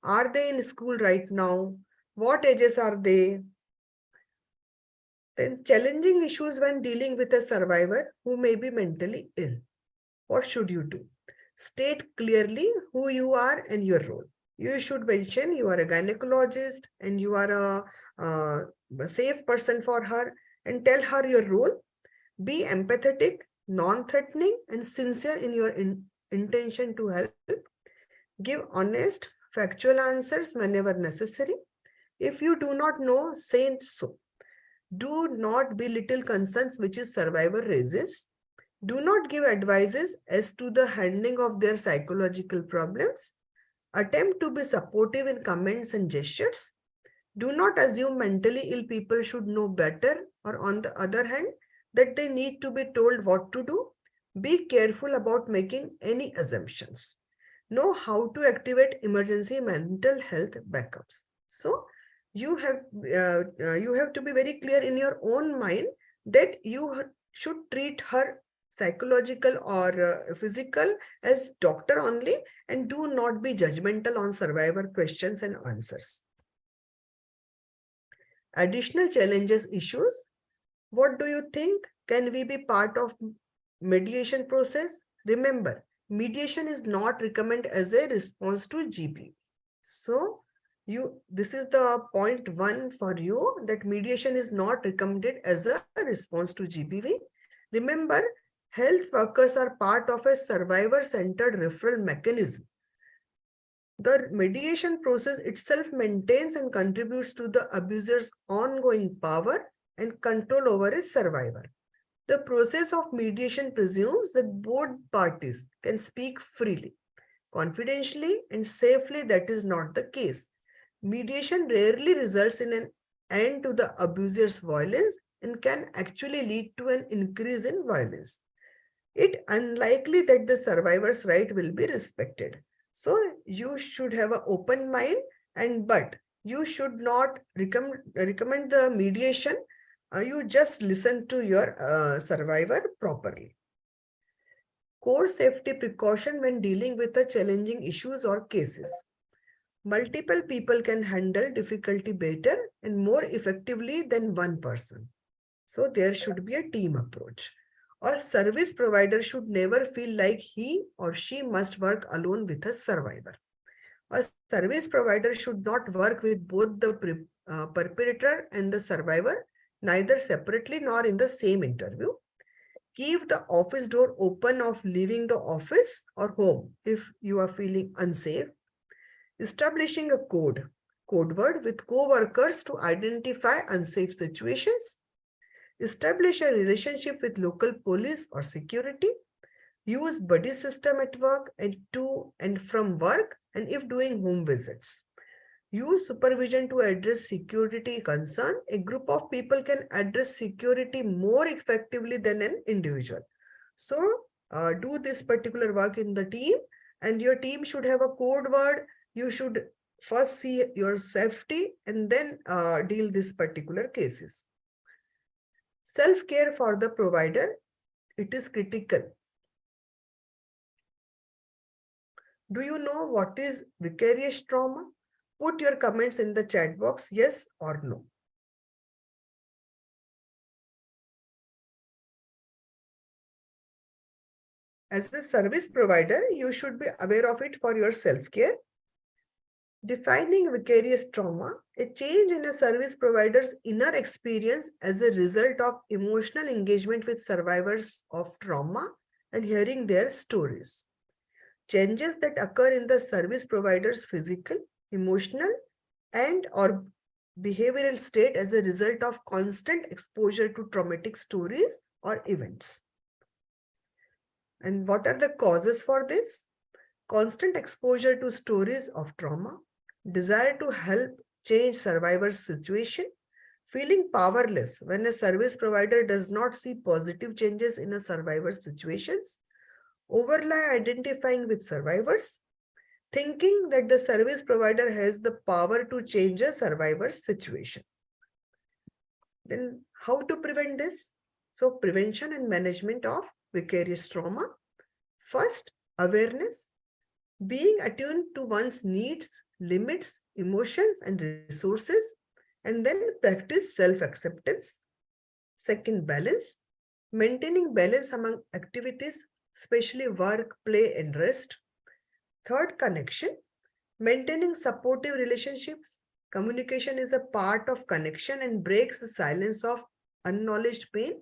Are they in school right now? What ages are they? Then challenging issues when dealing with a survivor who may be mentally ill. What should you do? State clearly who you are and your role. You should mention you are a gynecologist and you are a safe person for her, and tell her your role. Be empathetic, non-threatening, and sincere in your intention to help. Give honest, factual answers whenever necessary. If you do not know, say so. Do not belittle concerns which is survivor raises. Do not give advices as to the handling of their psychological problems. Attempt to be supportive in comments and gestures. Do not assume mentally ill people should know better, or on the other hand, that they need to be told what to do. Be careful about making any assumptions. Know how to activate emergency mental health backups. So you have to be very clear in your own mind that you should treat her psychological or physical as doctor only, and do not be judgmental on survivor questions and answers. Additional challenges issues. What do you think? Can we be part of mediation process? Remember, mediation is not recommended as a response to GP. So this is the point 1 for you, that mediation is not recommended as a response to GBV. Remember, health workers are part of a survivor-centered referral mechanism. The mediation process itself maintains and contributes to the abuser's ongoing power and control over his survivor. The process of mediation presumes that both parties can speak freely, confidentially, and safely. That is not the case. Mediation rarely results in an end to the abuser's violence and can actually lead to an increase in violence. It's unlikely that the survivor's right will be respected. So you should have an open mind, but you should not recommend the mediation. You just listen to your survivor properly. Core safety precaution when dealing with the challenging issues or cases. Multiple people can handle difficulty better and more effectively than one person. So there should be a team approach. A service provider should never feel like he or she must work alone with a survivor. A service provider should not work with both the perpetrator and the survivor, neither separately nor in the same interview. Keep the office door open of leaving the office or home if you are feeling unsafe. Establishing a code word with co-workers to identify unsafe situations. Establish a relationship with local police or security. Use buddy system at work and to and from work, and if doing home visits. Use supervision to address security concern. A group of people can address security more effectively than an individual. So do this particular work in the team, and your team should have a code word. You should first see your safety and then deal these particular cases. Self-care for the provider, it is critical. Do you know what is vicarious trauma? Put your comments in the chat box, yes or no. As a service provider, you should be aware of it for your self-care. Defining vicarious trauma, a change in a service provider's inner experience as a result of emotional engagement with survivors of trauma and hearing their stories. Changes that occur in the service provider's physical, emotional, and or behavioral state as a result of constant exposure to traumatic stories or events. And what are the causes for this? Constant exposure to stories of trauma, desire to help change survivor's situation, feeling powerless when a service provider does not see positive changes in a survivor's situations, overly identifying with survivors, thinking that the service provider has the power to change a survivor's situation. Then how to prevent this? So prevention and management of vicarious trauma. First, awareness. Being attuned to one's needs, limits, emotions, and resources, and then practice self-acceptance. Second, balance. Maintaining balance among activities, especially work, play, and rest. Third, connection. Maintaining supportive relationships. Communication is a part of connection and breaks the silence of unacknowledged pain.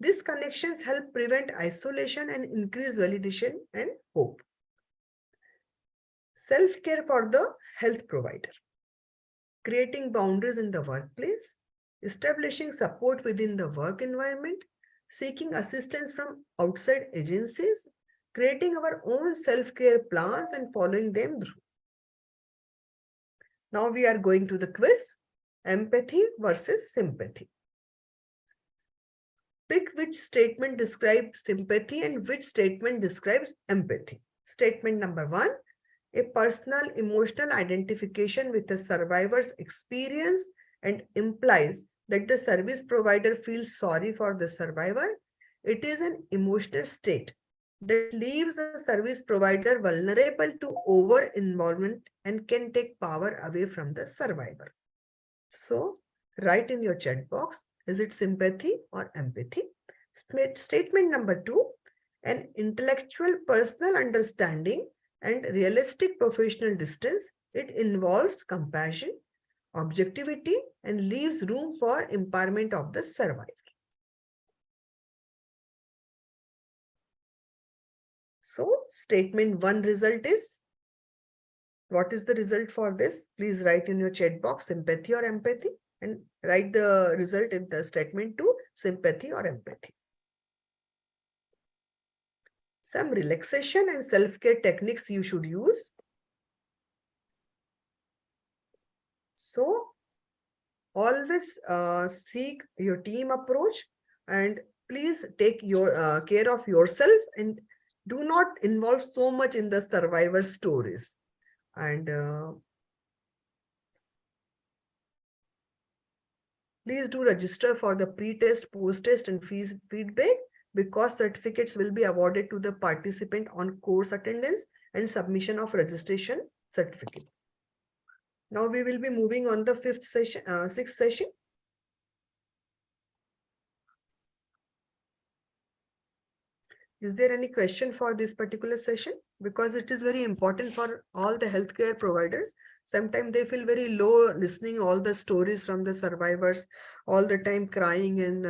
These connections help prevent isolation and increase validation and hope. Self-care for the health provider. Creating boundaries in the workplace, establishing support within the work environment, seeking assistance from outside agencies, creating our own self-care plans and following them through. Now we are going to the quiz, empathy versus sympathy. Pick which statement describes sympathy and which statement describes empathy. Statement number 1, a personal emotional identification with the survivor's experience and implies that the service provider feels sorry for the survivor. It is an emotional state that leaves the service provider vulnerable to over-involvement and can take power away from the survivor. So, write in your chat box, is it sympathy or empathy? Statement number 2, an intellectual personal understanding and realistic professional distance. It involves compassion, objectivity, and leaves room for empowerment of the survivor. So, statement 1 result is, what is the result for this? Please write in your chat box, sympathy or empathy, and write the result in the statement 2, sympathy or empathy. Some relaxation and self-care techniques you should use. So, always seek your team approach, and please take your care of yourself and do not involve so much in the survivor stories. And please do register for the pre-test, post-test and feedback, because certificates will be awarded to the participant on course attendance and submission of registration certificate. Now we will be moving on the sixth session. Is there any question for this particular session? Because it is very important for all the healthcare providers. Sometimes they feel very low listening all the stories from the survivors, all the time crying and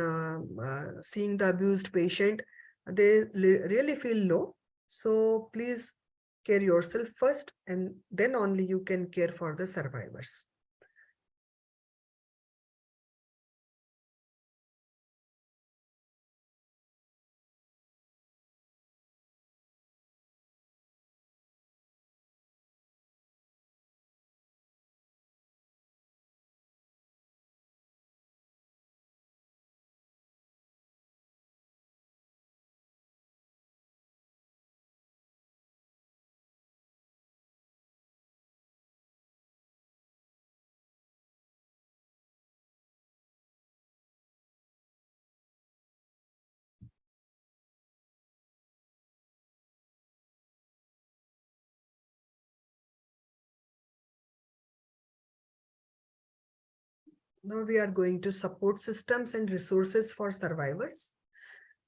seeing the abused patient. They really feel low. So please care yourself first, and then only you can care for the survivors. Now we are going to support systems and resources for survivors.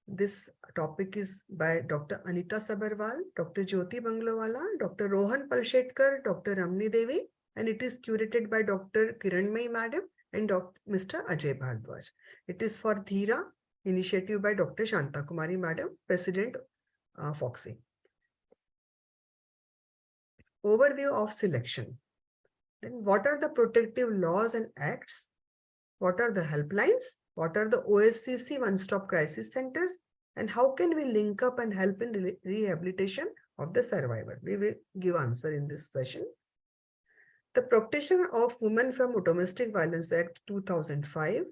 This topic is by Dr. Anita Sabarwal, Dr. Jyoti Banglawala, Dr. Rohan Palshetkar, Dr. Ramni Devi, and it is curated by Dr. Kiranmay Madam and Mr. Ajay Bhardwaj. It is for DHEERA, initiative by Dr. Shanta Kumari Madam, President Foxy. Overview of selection. Then what are the protective laws and acts? What are the helplines? What are the OSCC one-stop crisis centers? And how can we link up and help in rehabilitation of the survivor? We will give answer in this session. The Protection of Women from Domestic Violence Act 2005.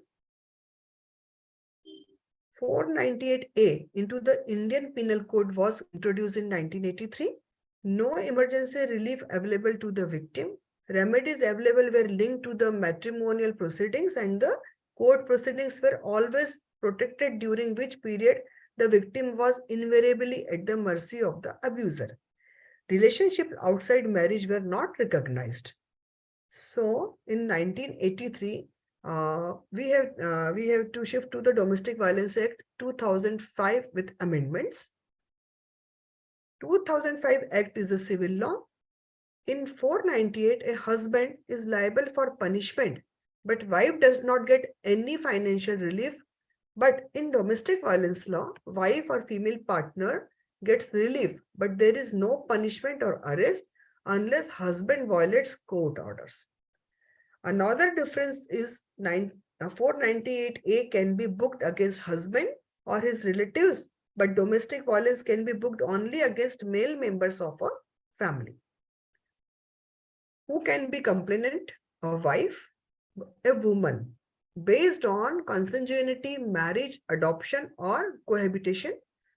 498A into the Indian Penal Code was introduced in 1983. No emergency relief available to the victim. Remedies available were linked to the matrimonial proceedings, and the court proceedings were always protected, during which period the victim was invariably at the mercy of the abuser. Relationships outside marriage were not recognized. So in 1983, we have to shift to the Domestic Violence Act 2005 with amendments. 2005 Act is a civil law. In 498, a husband is liable for punishment, but wife does not get any financial relief. But in domestic violence law, wife or female partner gets relief, but there is no punishment or arrest unless husband violates court orders. Another difference is 498A can be booked against husband or his relatives, but domestic violence can be booked only against male members of a family. Who can be complainant? A wife, a woman, based on consanguinity, marriage, adoption, or cohabitation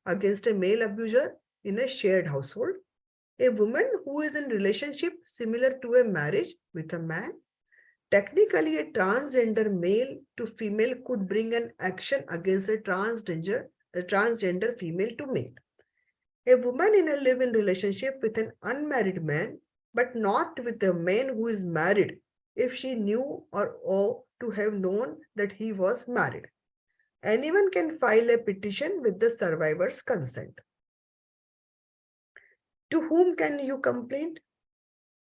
against a male abuser in a shared household. A woman who is in relationship similar to a marriage with a man. Technically, a transgender male to female could bring an action against a transgender female to male. A woman in a live-in relationship with an unmarried man, but not with a man who is married, if she knew or ought to have known that he was married. Anyone can file a petition with the survivor's consent. To whom can you complain?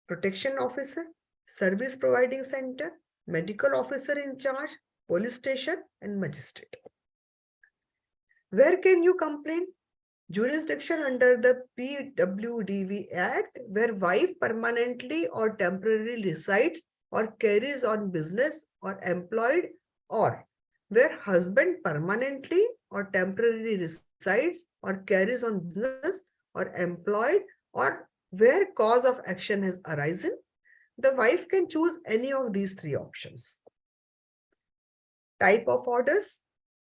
Protection officer, service providing center, medical officer in charge, police station, and magistrate. Where can you complain? Jurisdiction under the PWDV Act, where wife permanently or temporarily resides or carries on business or employed, or where husband permanently or temporarily resides or carries on business or employed, or where cause of action has arisen. The wife can choose any of these three options. Type of orders: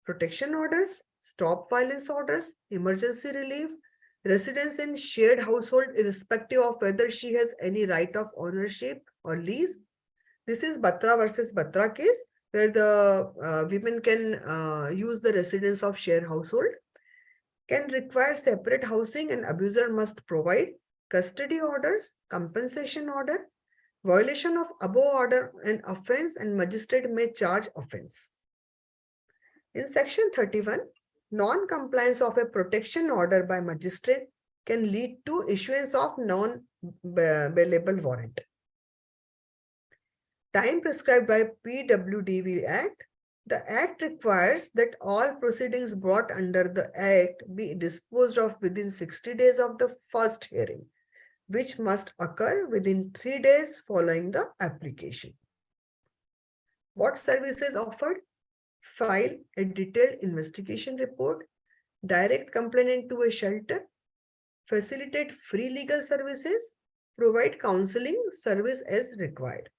protection orders, stop violence orders, emergency relief, residence in shared household irrespective of whether she has any right of ownership or lease. This is Batra versus Batra case, where the women can use the residence of shared household, can require separate housing and abuser must provide, custody orders, compensation order, violation of above order and offense, and magistrate may charge offense. In section 31, non-compliance of a protection order by magistrate can lead to issuance of non-bailable warrant. Time prescribed by PWDV Act. The Act requires that all proceedings brought under the Act be disposed of within 60 days of the first hearing, which must occur within 3 days following the application. What services offered? File a detailed investigation report, direct complainant to a shelter, facilitate free legal services, provide counseling service as required.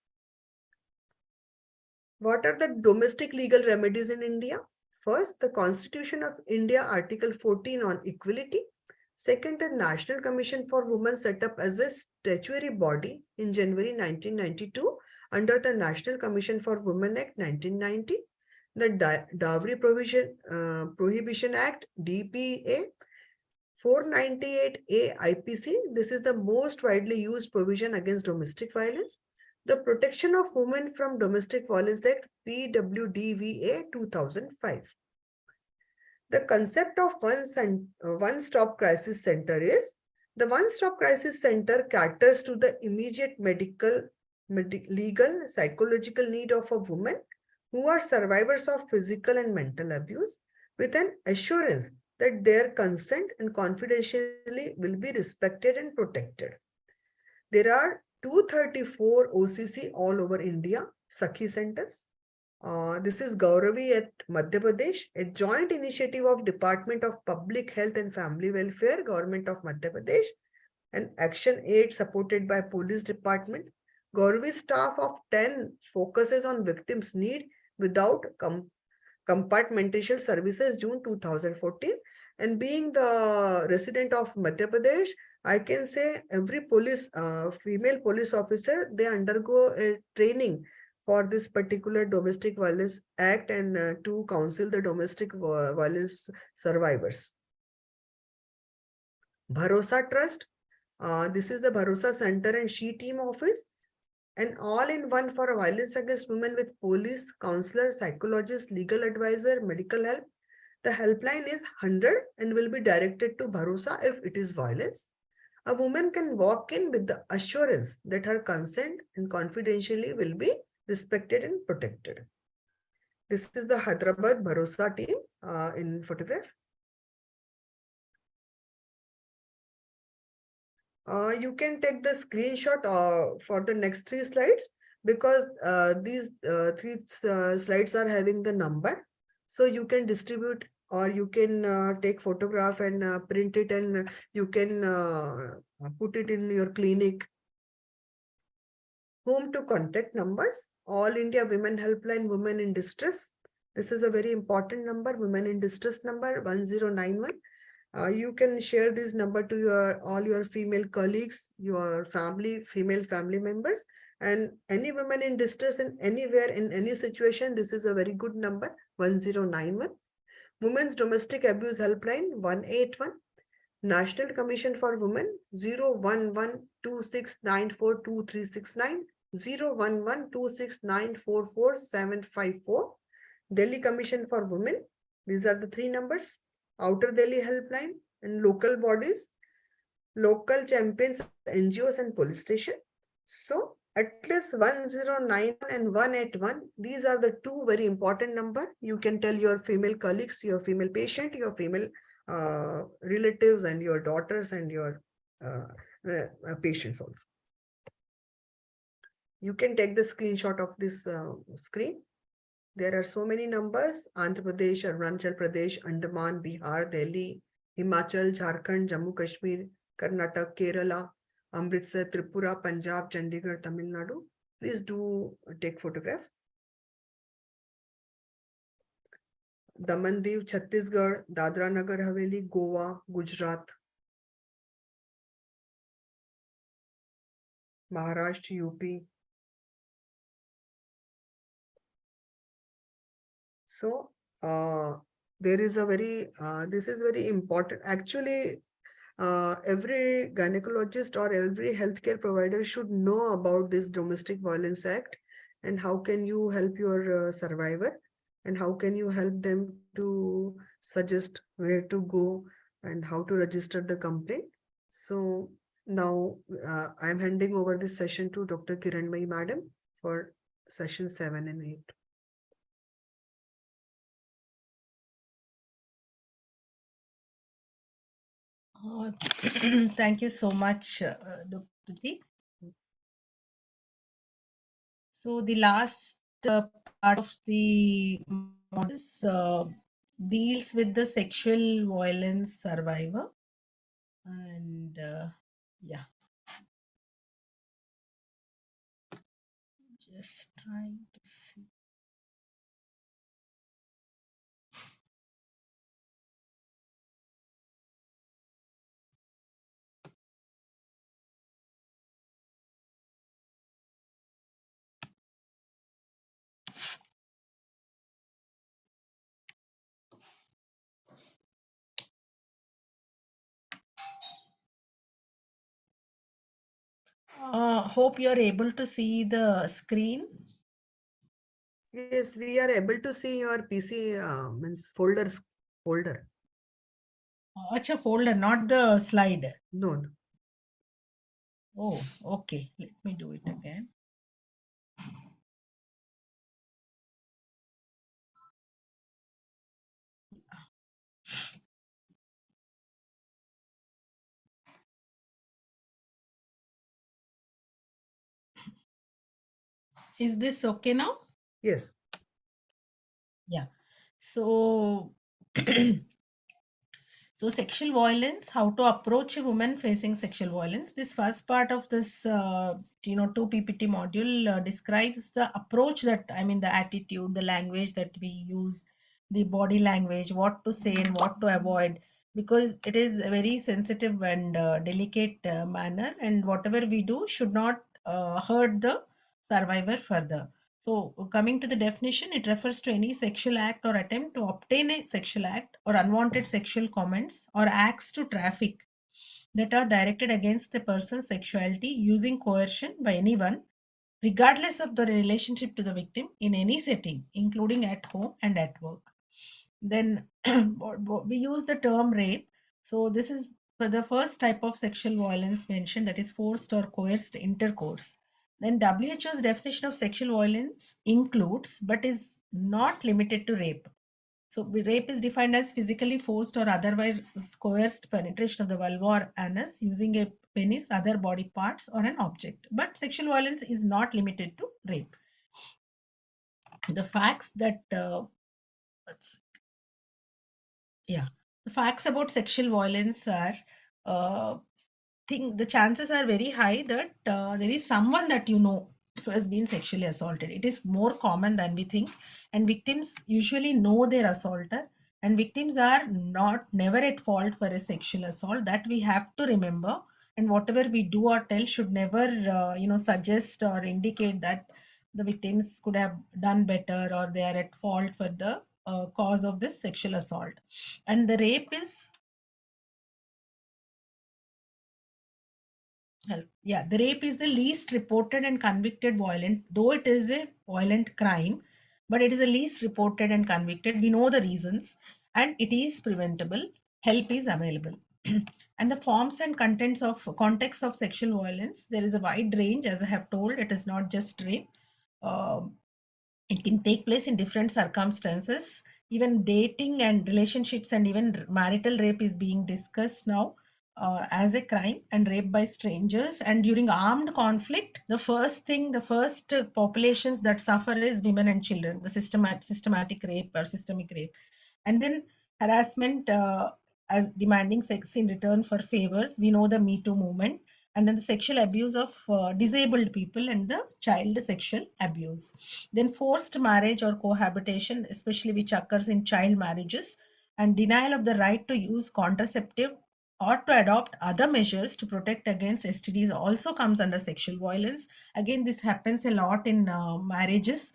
What are the domestic legal remedies in India? First, the Constitution of India, Article 14 on equality. Second, the National Commission for Women set up as a statutory body in January 1992 under the National Commission for Women Act 1990. The Dowry Prohibition Act, DPA, 498A IPC. This is the most widely used provision against domestic violence. The Protection of Women from Domestic Violence Act, PWDVA 2005. The concept of one-stop crisis center is, the one-stop crisis center caters to the immediate medical, legal, psychological need of a woman who are survivors of physical and mental abuse, with an assurance that their consent and confidentiality will be respected and protected. There are 234 OCC all over India, Sakhi centers. This is Gauravi at Madhya Pradesh, a joint initiative of Department of Public Health and Family Welfare, Government of Madhya Pradesh, and Action Aid supported by Police Department. Gauravi's staff of 10 focuses on victims' need without compartmentation services, June 2014. And being the resident of Madhya Pradesh, I can say every police, female police officer, they undergo a training for this particular Domestic Violence Act and to counsel the domestic violence survivors. Bharosa Trust, this is the Bharosa Center and She Team Office, and all-in-one for violence against women with police, counselor, psychologist, legal advisor, medical help. The helpline is 100 and will be directed to Bharosa if it is violence. A woman can walk in with the assurance that her consent and confidentiality will be respected and protected. This is the Hyderabad Bharosa team in photograph. You can take the screenshot for the next 3 slides because these 3 slides are having the number. So you can distribute or you can take photograph and print it and you can put it in your clinic. Whom to contact numbers: All India Women Helpline, Women in Distress. This is a very important number, Women in Distress number 1091. You can share this number to all your female colleagues, your family, female family members. And any women in distress in anywhere, in any situation, this is a very good number, 1091. Women's Domestic Abuse Helpline, 181. National Commission for Women, 01126942369, 01126944754. Delhi Commission for Women, these are the three numbers. Outer Delhi Helpline and local bodies, local champions, NGOs and police station. So at least 109 and 181, these are the two very important number. You can tell your female colleagues, your female patient, your female relatives and your daughters and your patients also. You can take the screenshot of this screen. There are so many numbers: Andhra Pradesh, Arunachal Pradesh, Andaman, Bihar, Delhi, Himachal, Jharkhand, Jammu Kashmir, Karnataka, Kerala, Amritsar, Tripura, Punjab, Chandigarh, Tamil Nadu. Please do take photograph. Daman Diu, Chhattisgarh, Dadra Nagar Haveli, Goa, Gujarat, Maharashtra, UP. So there is a very, this is very important. Actually, every gynecologist or every healthcare provider should know about this Domestic Violence Act and how can you help your survivor and how can you help them to suggest where to go and how to register the complaint. So now I'm handing over this session to Dr. Kiranmai Madam for session 7 and 8. Thank you so much, Dr. Tuti. So the last part of the module deals with the sexual violence survivor, and yeah, just trying to see. Hope you're able to see the screen. Yes, we are able to see your PC means folder. Acha, folder, not the slide. No. Oh, okay. Let me do it again. Is this okay now? Yes. Yeah. So, so sexual violence, how to approach a woman facing sexual violence. This first part of this, 2 PPT module describes the approach that, I mean, the attitude, the language that we use, the body language, what to say and what to avoid, because it is a very sensitive and delicate manner, and whatever we do should not hurt the survivor further. So coming to the definition, it refers to any sexual act or attempt to obtain a sexual act or unwanted sexual comments or acts to traffic that are directed against the person's sexuality using coercion by anyone, regardless of the relationship to the victim, in any setting, including at home and at work. Then we use the term rape. So this is for the first type of sexual violence mentioned, that is forced or coerced intercourse. Then WHO's definition of sexual violence includes, but is not limited to, rape. So rape is defined as physically forced or otherwise coerced penetration of the vulva or anus using a penis, other body parts, or an object. But sexual violence is not limited to rape. The facts that the facts about sexual violence are, the chances are very high that there is someone that you know who has been sexually assaulted. It is more common than we think, and victims usually know their assaulter, and victims are never at fault for a sexual assault. That we have to remember, and whatever we do or tell should never suggest or indicate that the victims could have done better or they are at fault for the cause of this sexual assault. And the rape is the rape is the least reported and convicted violent, though it is a violent crime, but it is the least reported and convicted. We know the reasons, and it is preventable. Help is available. And the forms and contents of context of sexual violence, there is a wide range. As I have told, it is not just rape. Um it can take place in different circumstances. Even dating and relationships and even marital rape is being discussed now as a crime, and rape by strangers. And during armed conflict, the first populations that suffer is women and children, the systematic rape or systemic rape. And then harassment as demanding sex in return for favors. We know the Me Too movement. And then the sexual abuse of disabled people and the child sexual abuse. Then forced marriage or cohabitation, especially which occurs in child marriages, and denial of the right to use contraceptive or to adopt other measures to protect against STDs also comes under sexual violence. Again, this happens a lot in marriages.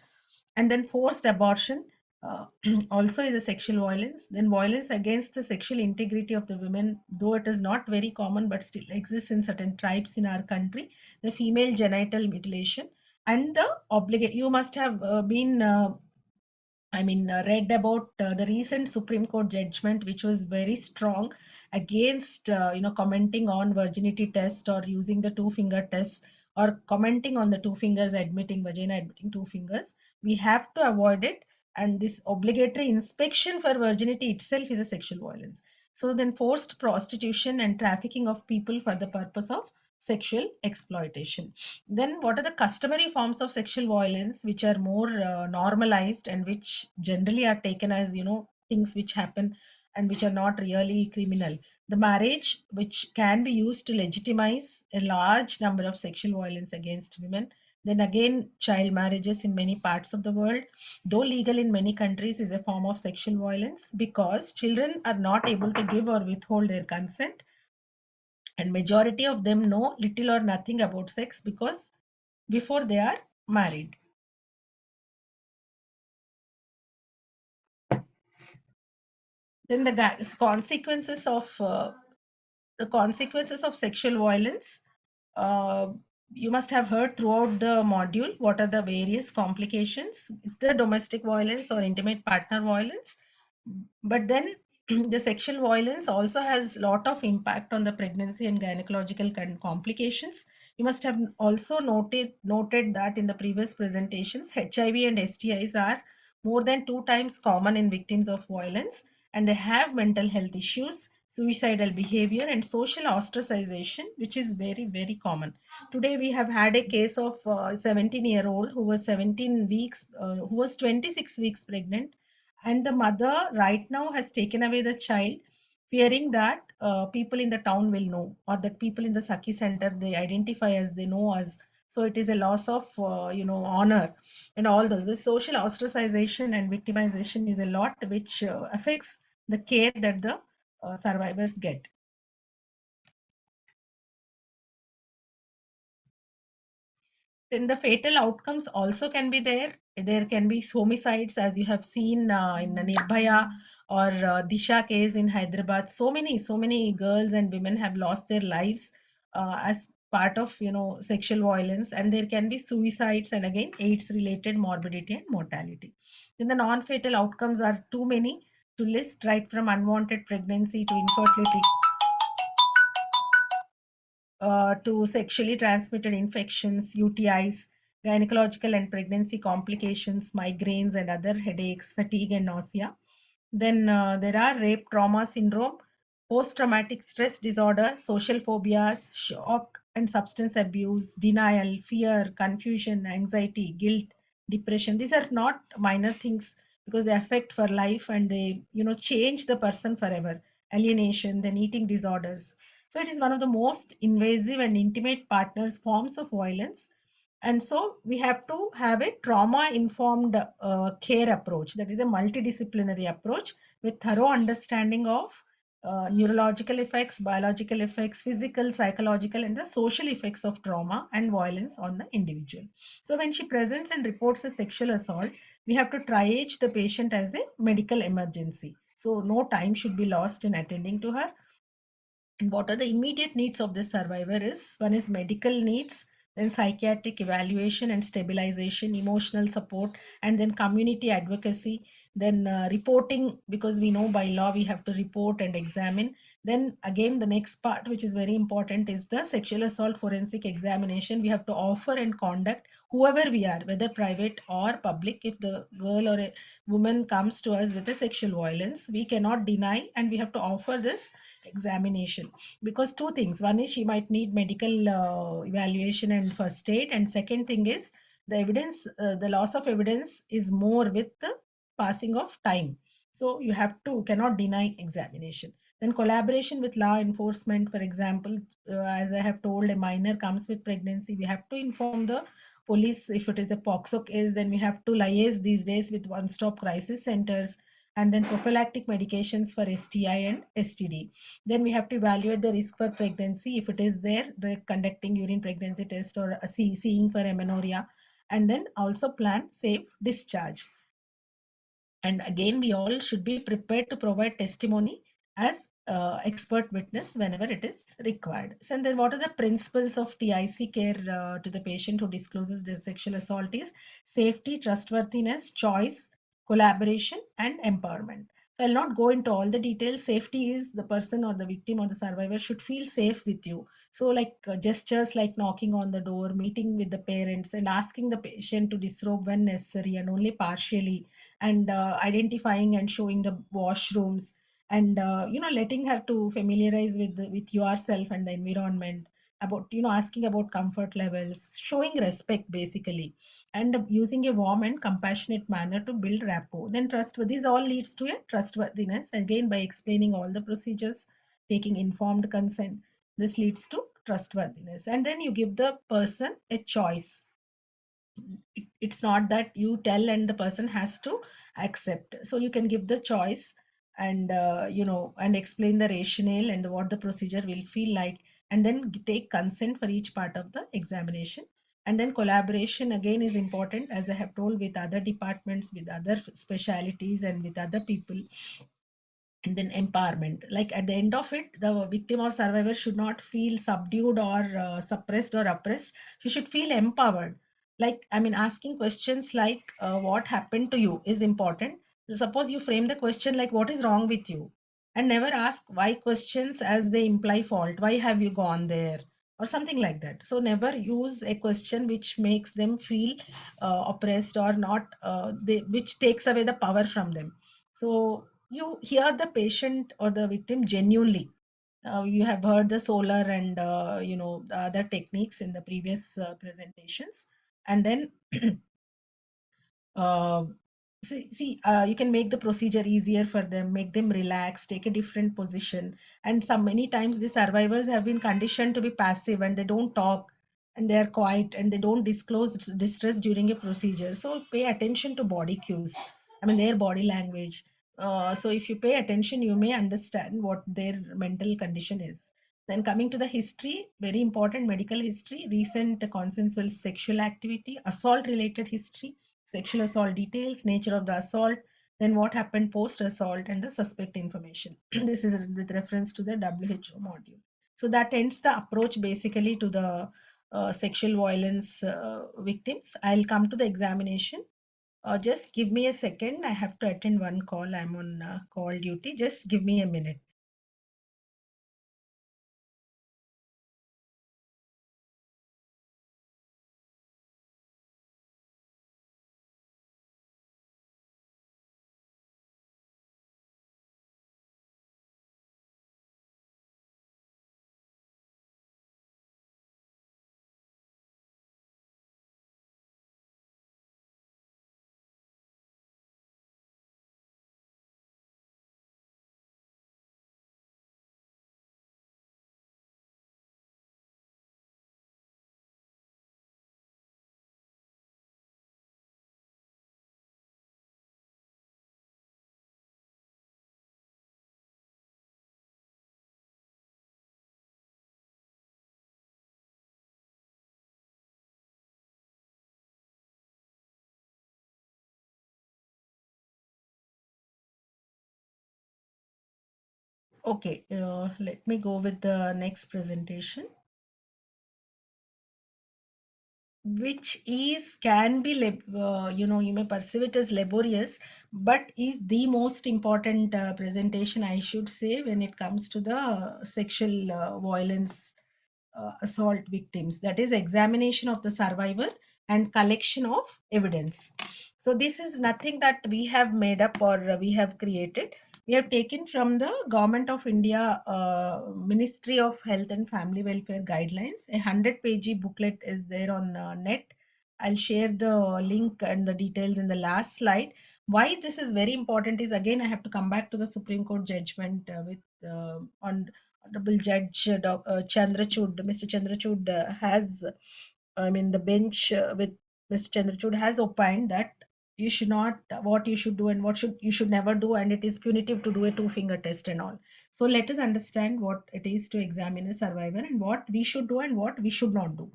And then forced abortion uh, also is a sexual violence. Then violence against the sexual integrity of the women, though it is not very common but still exists in certain tribes in our country. The female genital mutilation and the obligate. You must have been read about the recent Supreme Court judgment, which was very strong against, commenting on virginity test or using the two-finger test, or commenting on the two fingers, vagina admitting two fingers. We have to avoid it. And this obligatory inspection for virginity itself is a sexual violence. So then forced prostitution and trafficking of people for the purpose of sexual exploitation. Then what are the customary forms of sexual violence which are more normalized and which generally are taken as, things which happen and which are not really criminal? The marriage, which can be used to legitimize a large number of sexual violence against women. Then again, child marriages in many parts of the world, though legal in many countries, is a form of sexual violence because children are not able to give or withhold their consent, and majority of them know little or nothing about sex because before they are married. Then the consequences of sexual violence. uh, you must have heard throughout the module what are the various complications, the domestic violence or intimate partner violence. But then the sexual violence also has a lot of impact on the pregnancy and gynecological complications. You must have also noted that in the previous presentations, HIV and STIs are more than 2 times common in victims of violence, and they have mental health issues, suicidal behavior, and social ostracization, which is very, very common. Today, we have had a case of a 17-year-old who was 17 weeks, who was 26 weeks pregnant, and the mother right now has taken away the child, fearing that people in the town will know, or that people in the Saki center, they identify as they know us. So it is a loss of honor and all those. The social ostracization and victimization is a lot which affects the care that the survivors get. Then the fatal outcomes also can be there. There can be homicides, as you have seen in Nirbhaya or Disha case in Hyderabad. So many girls and women have lost their lives as part of sexual violence, and there can be suicides and again AIDS-related morbidity and mortality. Then the non-fatal outcomes are too many to list, right from unwanted pregnancy to infertility, to sexually transmitted infections, UTIs, gynecological and pregnancy complications, migraines and other headaches, fatigue and nausea. Then there are rape trauma syndrome, post-traumatic stress disorder, social phobias, shock and substance abuse, denial, fear, confusion, anxiety, guilt, depression. These are not minor things because they affect for life and they, change the person forever. Alienation, then eating disorders. So it is one of the most invasive and intimate partners forms of violence. And so we have to have a trauma informed care approach, that is a multidisciplinary approach with thorough understanding of neurological effects, biological effects, physical, psychological, and the social effects of trauma and violence on the individual. So when she presents and reports a sexual assault, we have to triage the patient as a medical emergency. So no time should be lost in attending to her. And what are the immediate needs of the survivor is, one is medical needs, then psychiatric evaluation and stabilization, emotional support, and then community advocacy, then reporting, because we know by law we have to report and examine. Then again, the next part, which is very important, is the sexual assault forensic examination. We have to offer and conduct, whoever we are, whether private or public. If the girl or a woman comes to us with a sexual violence, we cannot deny, and we have to offer this examination, because two things: one is she might need medical evaluation and first aid, and second thing is the evidence, the loss of evidence is more with the passing of time. So you have to, cannot deny examination. Then collaboration with law enforcement. For example, as I have told, a minor comes with pregnancy, we have to inform the police. If it is a POXO case, then we have to liaise these days with one-stop crisis centers. And then prophylactic medications for STI and STD. Then we have to evaluate the risk for pregnancy. If it is there, conducting urine pregnancy test, or seeing for amenorrhea, and then also plan safe discharge. And again, we all should be prepared to provide testimony as expert witness whenever it is required. So, and then what are the principles of TIC care to the patient who discloses the sexual assault is safety, trustworthiness, choice, collaboration, and empowerment. So I'll not go into all the details. Safety is the person or the victim or the survivor should feel safe with you. So like gestures like knocking on the door, meeting with the parents, and asking the patient to disrobe when necessary and only partially, and identifying and showing the washrooms, and letting her to familiarize with yourself and the environment, about asking about comfort levels, showing respect basically, and using a warm and compassionate manner to build rapport. Then trust, this all leads to a trustworthiness, again by explaining all the procedures, taking informed consent, this leads to trustworthiness. And then you give the person a choice. It's not that you tell and the person has to accept. So you can give the choice, and and explain the rationale and what the procedure will feel like, and then take consent for each part of the examination. And then collaboration again is important, as I have told, with other departments, with other specialities, and with other people. And then empowerment, like at the end of it, the victim or survivor should not feel subdued or suppressed or oppressed. She should feel empowered. Like, I mean, asking questions like what happened to you is important. Suppose you frame the question like what is wrong with you, and never ask why questions as they imply fault. Why have you gone there, or something like that. So never use a question which makes them feel oppressed, or not which takes away the power from them. So you hear the patient or the victim genuinely. You have heard the solar and the other techniques in the previous presentations. And then uh, you can make the procedure easier for them, make them relax, take a different position. And some many times the survivors have been conditioned to be passive, and they don't talk, and they are quiet, and they don't disclose distress during a procedure. So pay attention to body cues, I mean their body language. So if you pay attention, you may understand what their mental condition is. Then coming to the history, very important: medical history, recent consensual sexual activity, assault related history, sexual assault details, nature of the assault, then what happened post assault, and the suspect information. This is with reference to the WHO module. So that ends the approach basically to the sexual violence victims. I'll come to the examination. Just give me a second. I have to attend one call. I'm on call duty. Just give me a minute. Okay, let me go with the next presentation, which is can be you may perceive it as laborious, but is the most important presentation, I should say, when it comes to the sexual violence assault victims, that is examination of the survivor and collection of evidence. So this is nothing that we have made up or we have created. We have taken from the Government of India Ministry of Health and Family Welfare Guidelines. A 100-page booklet is there on net. I'll share the link and the details in the last slide. Why this is very important is, again, I have to come back to the Supreme Court judgment with on Honorable Judge Chandrachud. Mr. Chandrachud has, I mean, the bench with Mr. Chandrachud has opined that you should not, what you should do and what should you should never do, and it is punitive to do a two-finger test and all. So let us understand what it is to examine a survivor and what we should do and what we should not do.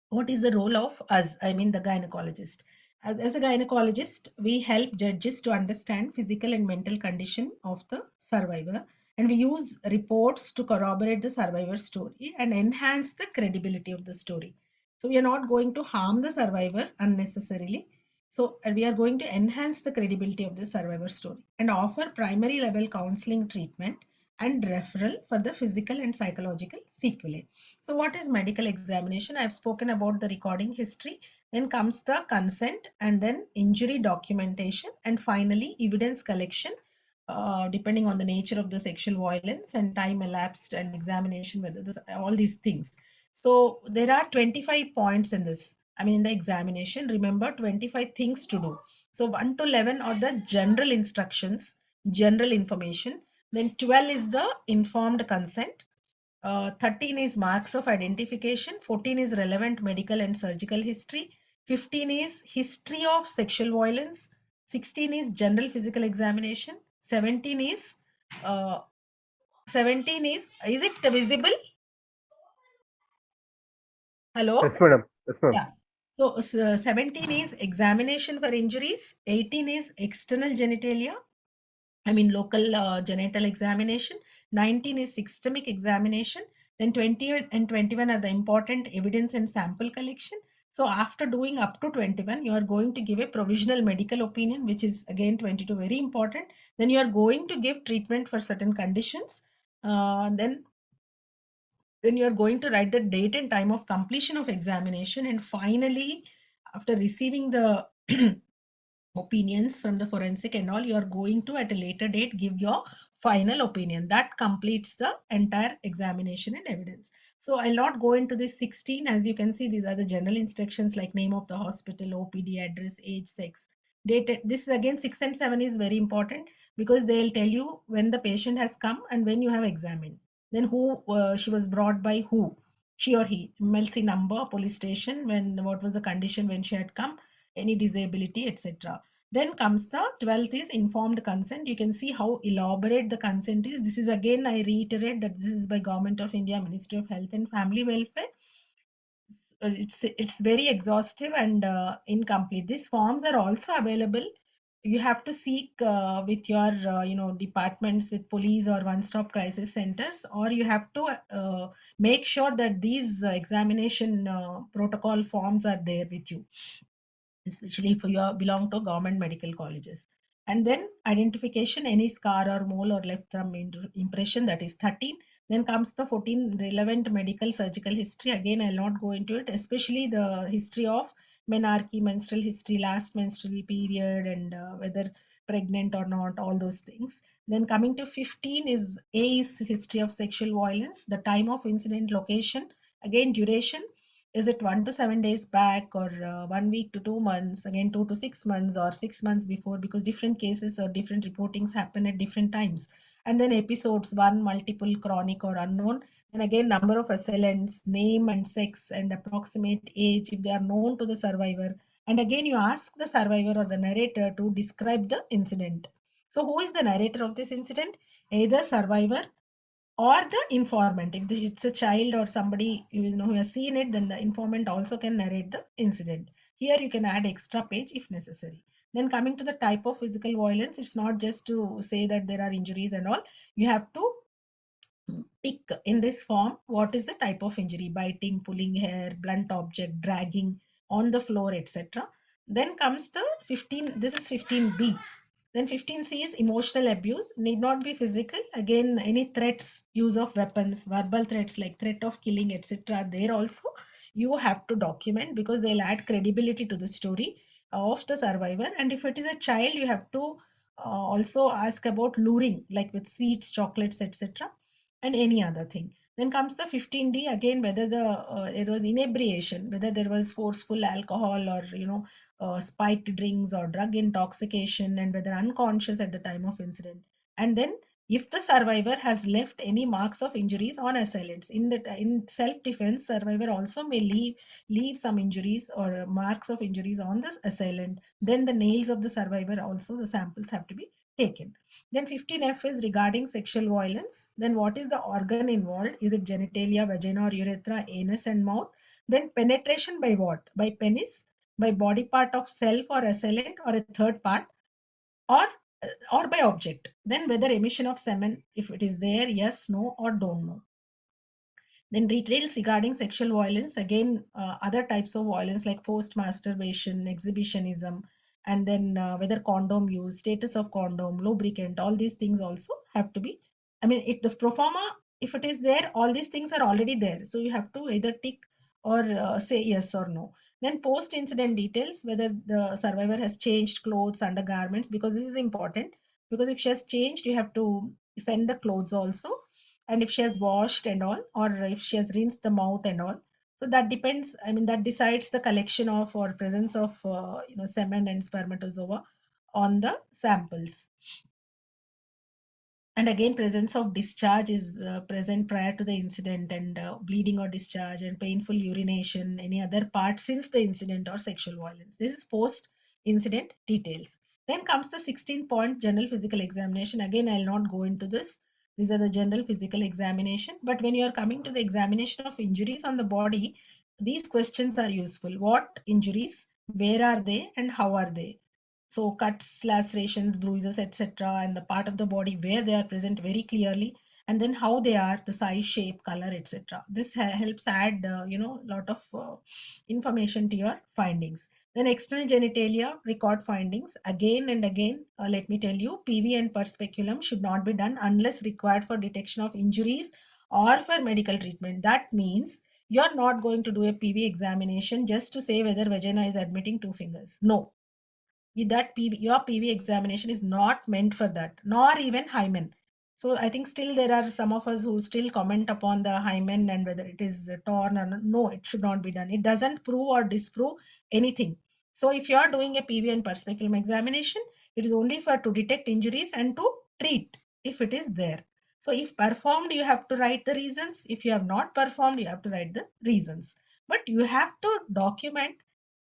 What is the role of us, I mean the gynecologist? As a gynecologist, we help judges to understand physical and mental condition of the survivor, and we use reports to corroborate the survivor's story and enhance the credibility of the story. So we are not going to harm the survivor unnecessarily. So we are going to enhance the credibility of the survivor story and offer primary level counseling treatment and referral for the physical and psychological sequelae. So what is medical examination? I've spoken about the recording history. Then comes the consent, and then injury documentation, and finally evidence collection, depending on the nature of the sexual violence and time elapsed and examination, whether this, all these things. So there are 25 points in this. I mean, in the examination, remember 25 things to do. So 1 to 11 are the general instructions, general information. Then 12 is the informed consent. 13 is marks of identification, 14 is relevant medical and surgical history, 15 is history of sexual violence, 16 is general physical examination, 17 is uh, 17 is it visible? Hello? Yes, madam. Yes, ma'am. Yeah. So 17 is examination for injuries, 18 is external genitalia, I mean local genital examination, 19 is systemic examination, then 20 and 21 are the important evidence and sample collection. So after doing up to 21, you are going to give a provisional medical opinion, which is again 22, very important. Then you are going to give treatment for certain conditions. Then you are going to write the date and time of completion of examination. And finally, after receiving the opinions from the forensic and all, you are going to at a later date give your final opinion. That completes the entire examination and evidence. So I'll not go into this 16. As you can see, these are the general instructions like name of the hospital, OPD address, age, sex, date. This is again 6 and 7 is very important because they'll tell you when the patient has come and when you have examined. Then who she was brought by, who she or he, MLC number, police station, when what was the condition when she had come, any disability, etc. Then comes the 12th is informed consent. You can see how elaborate the consent is. This is again, I reiterate that this is by Government of India, Ministry of Health and Family Welfare. It's very exhaustive and incomplete. These forms are also available. You have to seek with your departments, with police or one-stop crisis centers, or you have to make sure that these examination protocol forms are there with you, especially if you belong to government medical colleges. And then identification, any scar or mole or left thumb impression, that is 13. Then comes the 14 relevant medical surgical history. Again, I'll not go into it, especially the history of menarche, menstrual history, last menstrual period, and whether pregnant or not, all those things. Then coming to 15 is A is history of sexual violence, the time of incident, location, again duration, is it 1 to 7 days back or 1 week to 2 months, again 2 to 6 months or 6 months before, because different cases or different reportings happen at different times. And then episodes, one, multiple, chronic or unknown. And again, number of assailants, name and sex and approximate age if they are known to the survivor. And again, you ask the survivor or the narrator to describe the incident. So who is the narrator of this incident? Either survivor or the informant. If it's a child or somebody who has seen it, then the informant also can narrate the incident. Here you can add extra page if necessary. Then coming to the type of physical violence, it's not just to say that there are injuries and all. You have to pick in this form what is the type of injury: biting, pulling hair, blunt object, dragging on the floor, etc. Then comes the 15, this is 15b. Then 15c is emotional abuse, need not be physical. Again, any threats, use of weapons, verbal threats like threat of killing, etc. There also you have to document, because they'll add credibility to the story of the survivor. And if it is a child, you have to also ask about luring, like with sweets, chocolates, etc., and any other thing. Then comes the 15d, again, whether there was inebriation, whether there was forceful alcohol or spiked drinks or drug intoxication, and whether unconscious at the time of incident. And then if the survivor has left any marks of injuries on assailants, in self-defense, survivor also may leave some injuries or marks of injuries on this assailant. Then the nails of the survivor also, the samples have to be taken. Then 15F is regarding sexual violence. Then what is the organ involved? Is it genitalia, vagina or urethra, anus and mouth? Then penetration by what? By penis, by body part of self or assailant, or a third part, or by object. Then whether emission of semen, if it is there, yes, no, or don't know. Then details regarding sexual violence, again, other types of violence like forced masturbation, exhibitionism, and then whether condom use, status of condom, lubricant, all these things also have to be, I mean, the pro forma, if it is there, all these things are already there. So you have to either tick or say yes or no. Then post incident details, whether the survivor has changed clothes, undergarments, because this is important, because if she has changed, you have to send the clothes also, and if she has washed and all, or if she has rinsed the mouth and all. So that depends, I mean, that decides the collection of or presence of semen and spermatozoa on the samples. And again, presence of discharge is present prior to the incident, and bleeding or discharge and painful urination, any other part since the incident, or sexual violence. This is post incident details. Then comes the 16th point, general physical examination. Again, I'll not go into this. These are the general physical examination. But when you are coming to the examination of injuries on the body, these questions are useful. What injuries, where are they, and how are they? So cuts, lacerations, bruises, etc., and the part of the body where they are present very clearly, and then how they are, the size, shape, color, etc. This helps add lot of information to your findings. Then external genitalia record findings again and again. Let me tell you, PV and per speculum should not be done unless required for detection of injuries or for medical treatment. That means you're not going to do a PV examination just to say whether vagina is admitting two fingers. No, that your PV examination is not meant for that, nor even hymen. So I think still there are some of us who still comment upon the hymen and whether it is torn or not. No, it should not be done. It doesn't prove or disprove anything. So if you are doing a PV and per speculum examination, it is only for to detect injuries and to treat if it is there. So if performed, you have to write the reasons. If you have not performed, you have to write the reasons. But you have to document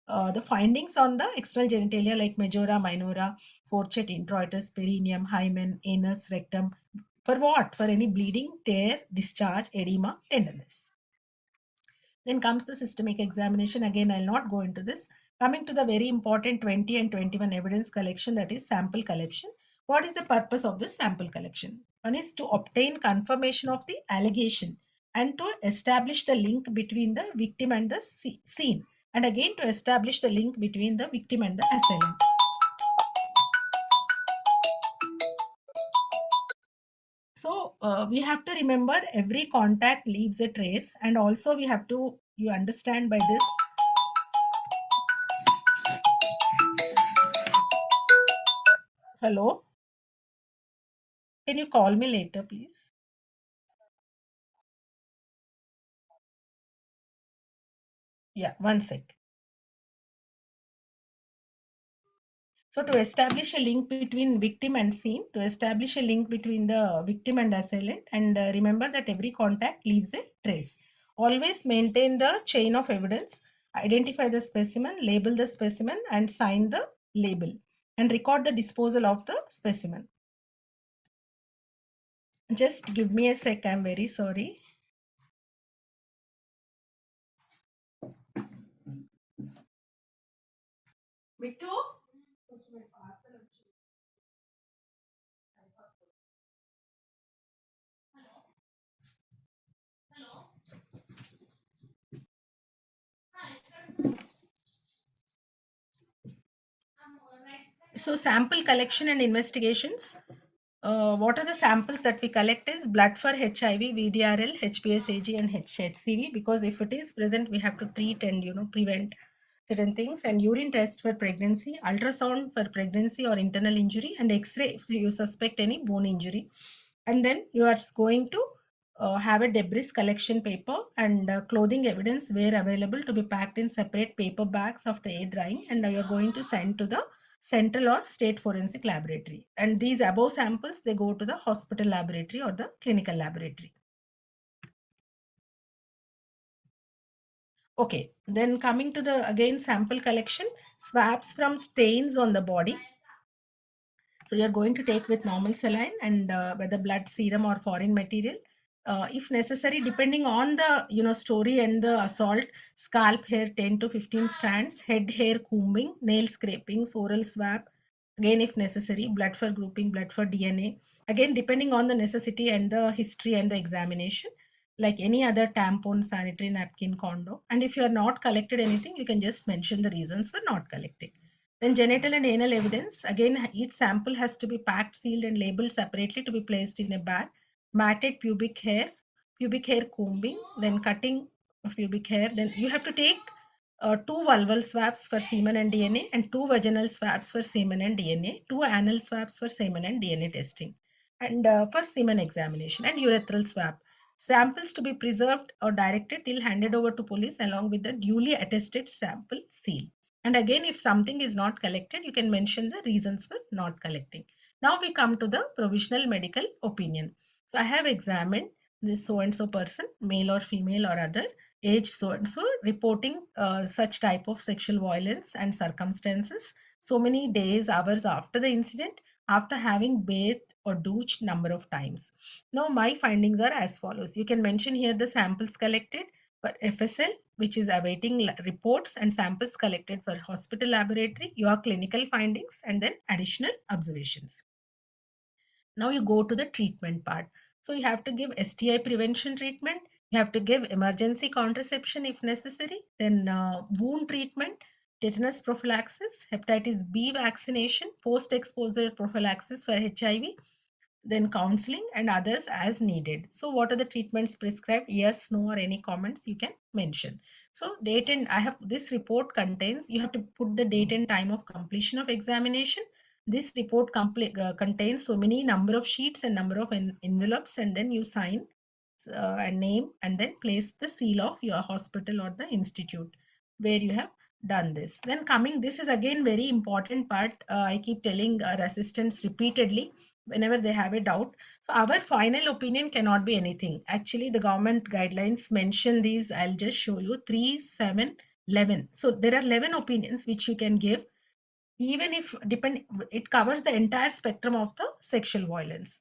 the findings on the external genitalia like majora, minora, forchet, introitus, perineum, hymen, anus, rectum. For what? For any bleeding, tear, discharge, edema, tenderness. Then comes the systemic examination. Again, I'll not go into this. Coming to the very important 20 and 21 evidence collection, that is sample collection. What is the purpose of this sample collection? One is to obtain confirmation of the allegation and to establish the link between the victim and the scene. And again, to establish the link between the victim and the assailant. So we have to remember every contact leaves a trace, and also we have to, you understand by this. Hello? Can you call me later, please? Yeah, one sec. So to establish a link between victim and scene, to establish a link between the victim and assailant, and remember that every contact leaves a trace. Always maintain the chain of evidence, identify the specimen, label the specimen, and sign the label, and record the disposal of the specimen. Just give me a sec, I'm very sorry. Bittu? So sample collection and investigations. What are the samples that we collect is blood for HIV, VDRL, HPSAG, and HCV, because if it is present, we have to treat and prevent certain things, and urine test for pregnancy, ultrasound for pregnancy or internal injury, and X-ray if you suspect any bone injury. And then you are going to have a debris collection paper and clothing evidence where available to be packed in separate paper bags after air drying, and you are going to send to the central or state forensic laboratory. And these above samples, they go to the hospital laboratory or the clinical laboratory. Okay, then coming to the again sample collection, swabs from stains on the body. So you're going to take with normal saline and whether blood, serum or foreign material. If necessary, depending on the story and the assault, scalp hair 10 to 15 strands, head hair combing, nail scrapings, oral swab. Again, if necessary, blood for grouping, blood for DNA. Again, depending on the necessity and the history and the examination, like any other tampon, sanitary napkin, condom. And if you are not collected anything, you can just mention the reasons for not collecting. Then genital and anal evidence. Again, each sample has to be packed, sealed, and labeled separately to be placed in a bag. Matted pubic hair combing, then cutting of pubic hair. Then you have to take 2 vulval swabs for semen and DNA, and 2 vaginal swabs for semen and DNA, 2 anal swabs for semen and DNA testing, and for semen examination, and urethral swab. Samples to be preserved or directed till handed over to police along with the duly attested sample seal. And again, if something is not collected, you can mention the reasons for not collecting. Now we come to the provisional medical opinion. So I have examined this so-and-so person, male or female or other, age so-and-so, reporting such type of sexual violence and circumstances so many days, hours after the incident, after having bathed or douched number of times. Now my findings are as follows. You can mention here the samples collected for FSL, which is awaiting reports, and samples collected for hospital laboratory, your clinical findings, and then additional observations. Now you go to the treatment part. So you have to give STI prevention treatment. You have to give emergency contraception if necessary. Then wound treatment, tetanus prophylaxis, hepatitis B vaccination, post-exposure prophylaxis for HIV, then counseling and others as needed. So what are the treatments prescribed? Yes, no, or any comments you can mention. So date and I have this report contains, you have to put the date and time of completion of examination. This report contains so many number of sheets and number of envelopes, and then you sign a name and then place the seal of your hospital or the institute where you have done this. Then coming, this is again very important part. I keep telling our assistants repeatedly whenever they have a doubt. So our final opinion cannot be anything. Actually, the government guidelines mention these. I'll just show you 3, 7, 11. So there are 11 opinions which you can give, even if it covers the entire spectrum of the sexual violence.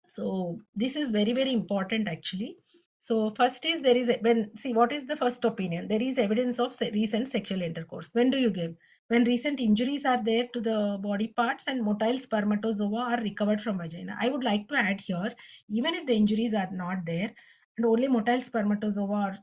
So this is very, very important actually. So first is there is see what is the first opinion? There is evidence of recent sexual intercourse. When do you give? When recent injuries are there to the body parts and motile spermatozoa are recovered from vagina. I would like to add here, even if the injuries are not there and only motile spermatozoa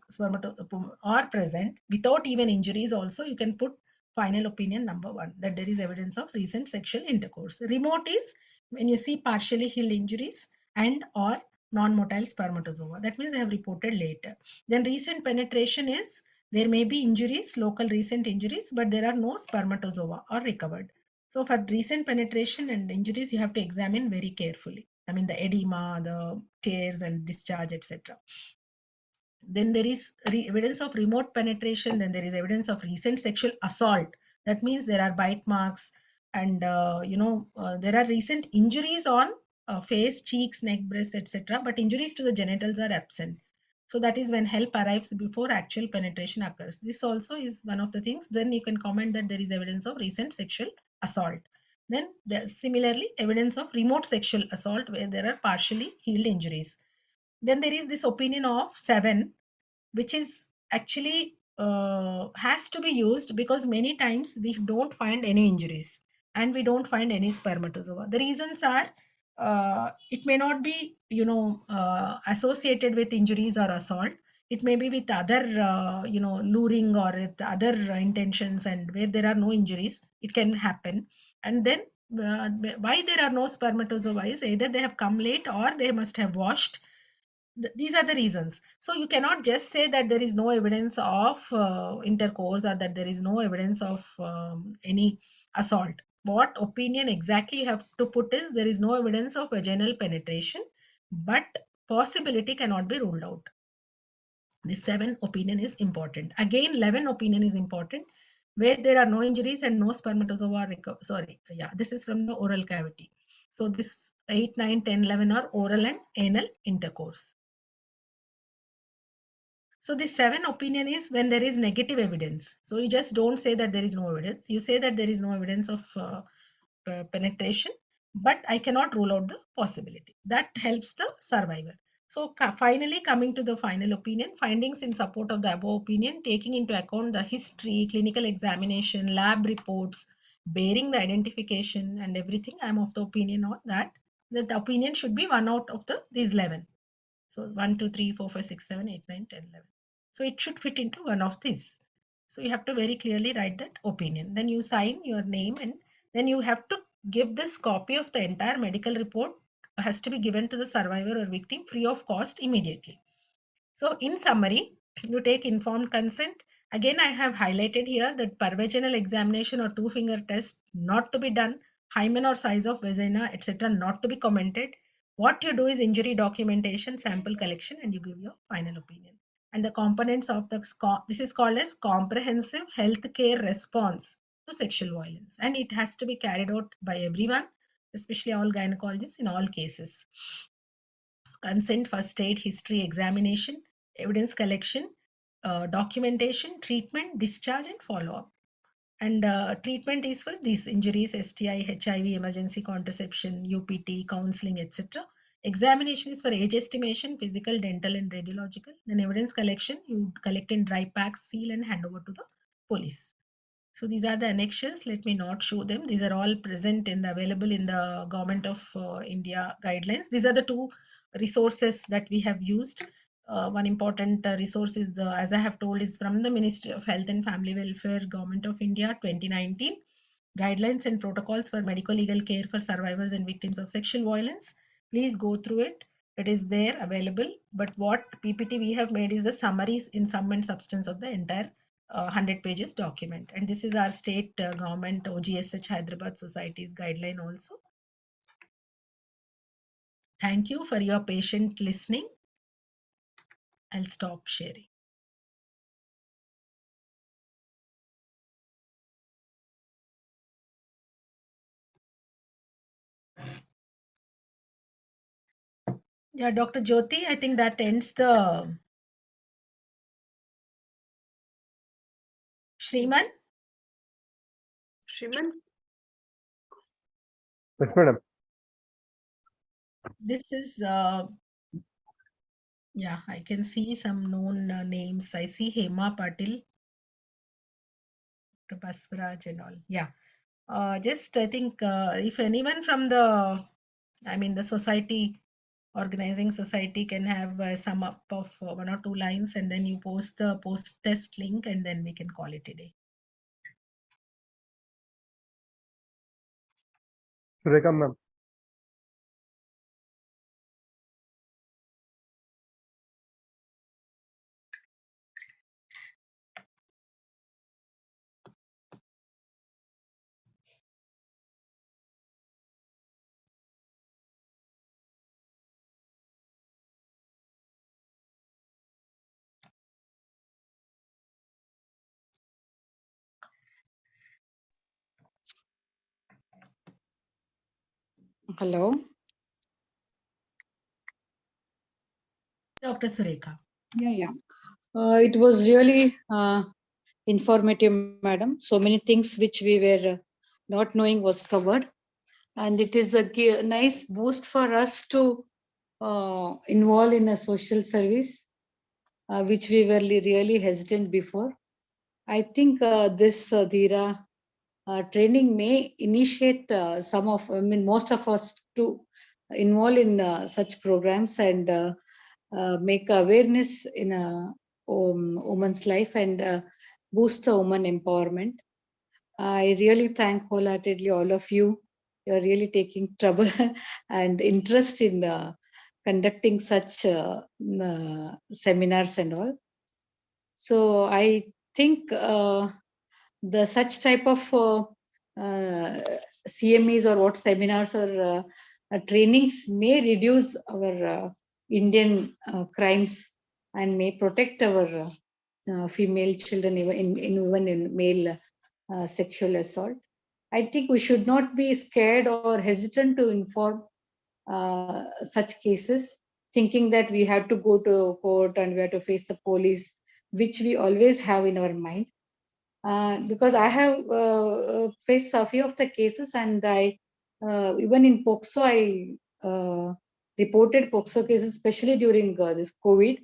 are present without even injuries also, you can put final opinion number 1 that there is evidence of recent sexual intercourse. Remote is when you see partially healed injuries and or non-motile spermatozoa. That means they have reported later. Then recent penetration is there may be injuries, local recent injuries, but there are no spermatozoa or recovered. So for recent penetration and injuries, you have to examine very carefully. I mean the edema, the tears and discharge, etc. Then there is evidence of remote penetration. Then there is evidence of recent sexual assault. That means there are bite marks and there are recent injuries on face, cheeks, neck, breast, etc. But injuries to the genitals are absent. So that is when help arrives before actual penetration occurs. This also is one of the things. Then you can comment that there is evidence of recent sexual assault. Then similarly evidence of remote sexual assault where there are partially healed injuries. Then there is this opinion of 7, which is actually has to be used because many times we don't find any injuries and we don't find any spermatozoa. The reasons are it may not be associated with injuries or assault. It may be with other luring or with other intentions, and where there are no injuries it can happen. And then why there are no spermatozoa is either they have come late or they must have washed. These are the reasons. So you cannot just say that there is no evidence of intercourse or that there is no evidence of any assault. What opinion exactly you have to put is there is no evidence of vaginal penetration, but possibility cannot be ruled out. This 7 opinion is important. Again, 11 opinion is important, where there are no injuries and no spermatozoa sorry, yeah, this is from the oral cavity. So this 8, 9, 10, 11 are oral and anal intercourse. So the 7 opinion is when there is negative evidence. So you just don't say that there is no evidence. You say that there is no evidence of penetration, but I cannot rule out the possibility. That helps the survivor. So finally, coming to the final opinion, findings in support of the above opinion, taking into account the history, clinical examination, lab reports, bearing the identification and everything, I am of the opinion on that the opinion should be one out of these 11. So 1, 2, 3, 4, 5, 6, 7, 8, 9, 10, 11. So it should fit into one of these. So you have to very clearly write that opinion. Then you sign your name and then you have to give this copy of the entire medical report has to be given to the survivor or victim free of cost immediately. So in summary, you take informed consent. Again, I have highlighted here that pervaginal examination or 2-finger test not to be done, hymen or size of vagina, etc. not to be commented. What you do is injury documentation, sample collection, and you give your final opinion. And the components of this is called as comprehensive healthcare response to sexual violence. And it has to be carried out by everyone, especially all gynecologists in all cases. So consent, first aid, history, examination, evidence collection, documentation, treatment, discharge, and follow-up. And treatment is for these injuries, STI, HIV, emergency contraception, UPT, counseling, etc. Examination is for age estimation, physical, dental, and radiological. Then evidence collection, you collect in dry packs, seal, and hand over to the police. So these are the annexures. Let me not show them. These are all present in available in the Government of India guidelines. These are the 2 resources that we have used. One important resource is as I have told, is from the Ministry of Health and Family Welfare, Government of India, 2019. Guidelines and protocols for medical legal care for survivors and victims of sexual violence. Please go through it. It is there available. But what PPT we have made is the summaries in sum and substance of the entire 100 pages document. And this is our state government OGSH Hyderabad Society's guideline also. Thank you for your patient listening. I'll stop sharing. Yeah, Dr. Jyoti, I think that ends the Shriman. Shriman, Yes, madam. This is yeah, I can see some known names. I see Hema Patil, Dr. Baswaraj and all. Yeah. Just I think if anyone from the, I mean the society, organizing society can have a sum up of 1 or 2 lines, and then you post the post-test link, and then we can call it a day. Sureka, ma'am. Hello. Dr. Sureka. Yeah. It was really informative, madam. So many things which we were not knowing was covered. And it is a nice boost for us to involve in a social service, which we were really hesitant before. I think this DHEERA training may initiate most of us to involve in such programs and make awareness in a woman's life and boost the woman empowerment. I really thank wholeheartedly all of you. You're really taking trouble and interest in conducting such seminars and all. So I think the such type of CMEs or what seminars or trainings may reduce our Indian crimes and may protect our female children even in male sexual assault. I think we should not be scared or hesitant to inform such cases, thinking that we have to go to court and we have to face the police, which we always have in our mind. Because I have faced a few of the cases, and I even in POCSO, I reported POCSO cases, especially during this COVID.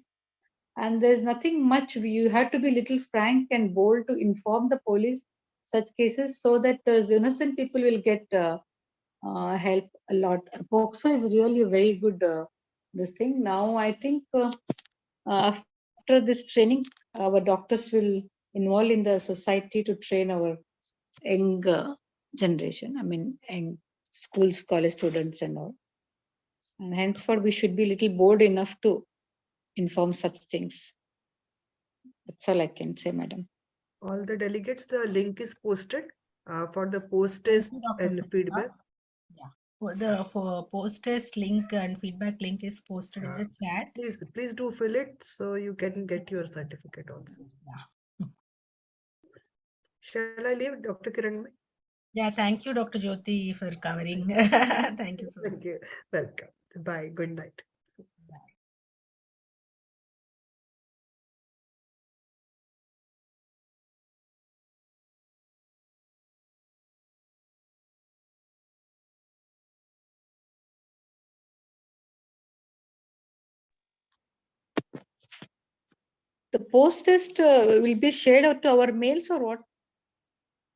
And there's nothing much. You have to be little frank and bold to inform the police such cases, so that those innocent people will get help a lot. POCSO is really a very good this thing. Now I think after this training, our doctors will involve in the society to train our young generation. I mean, young schools, college students, and all. And henceforth, we should be little bold enough to inform such things. That's all I can say, madam. All the delegates, the link is posted for the post-test Thank you, Dr. and Sudha. feedback. For post-test link and feedback link is posted in the chat. Please do fill it so you can get your certificate also. Yeah. Shall I leave, Dr. Kiran? Yeah, thank you, Dr. Jyoti, for covering. Thank you so much. Thank you. Welcome. Bye. Good night. The post test will be shared out to our mails or what?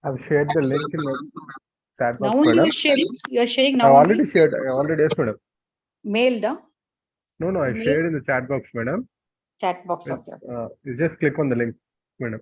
I've shared the link in the chat Now box, only madam. you're sharing. You're sharing I've now only. already shared. Yes, madam. Mailed, huh? No, I Mail? shared in the chat box, madam. Chat box. Okay. You just click on the link, madam.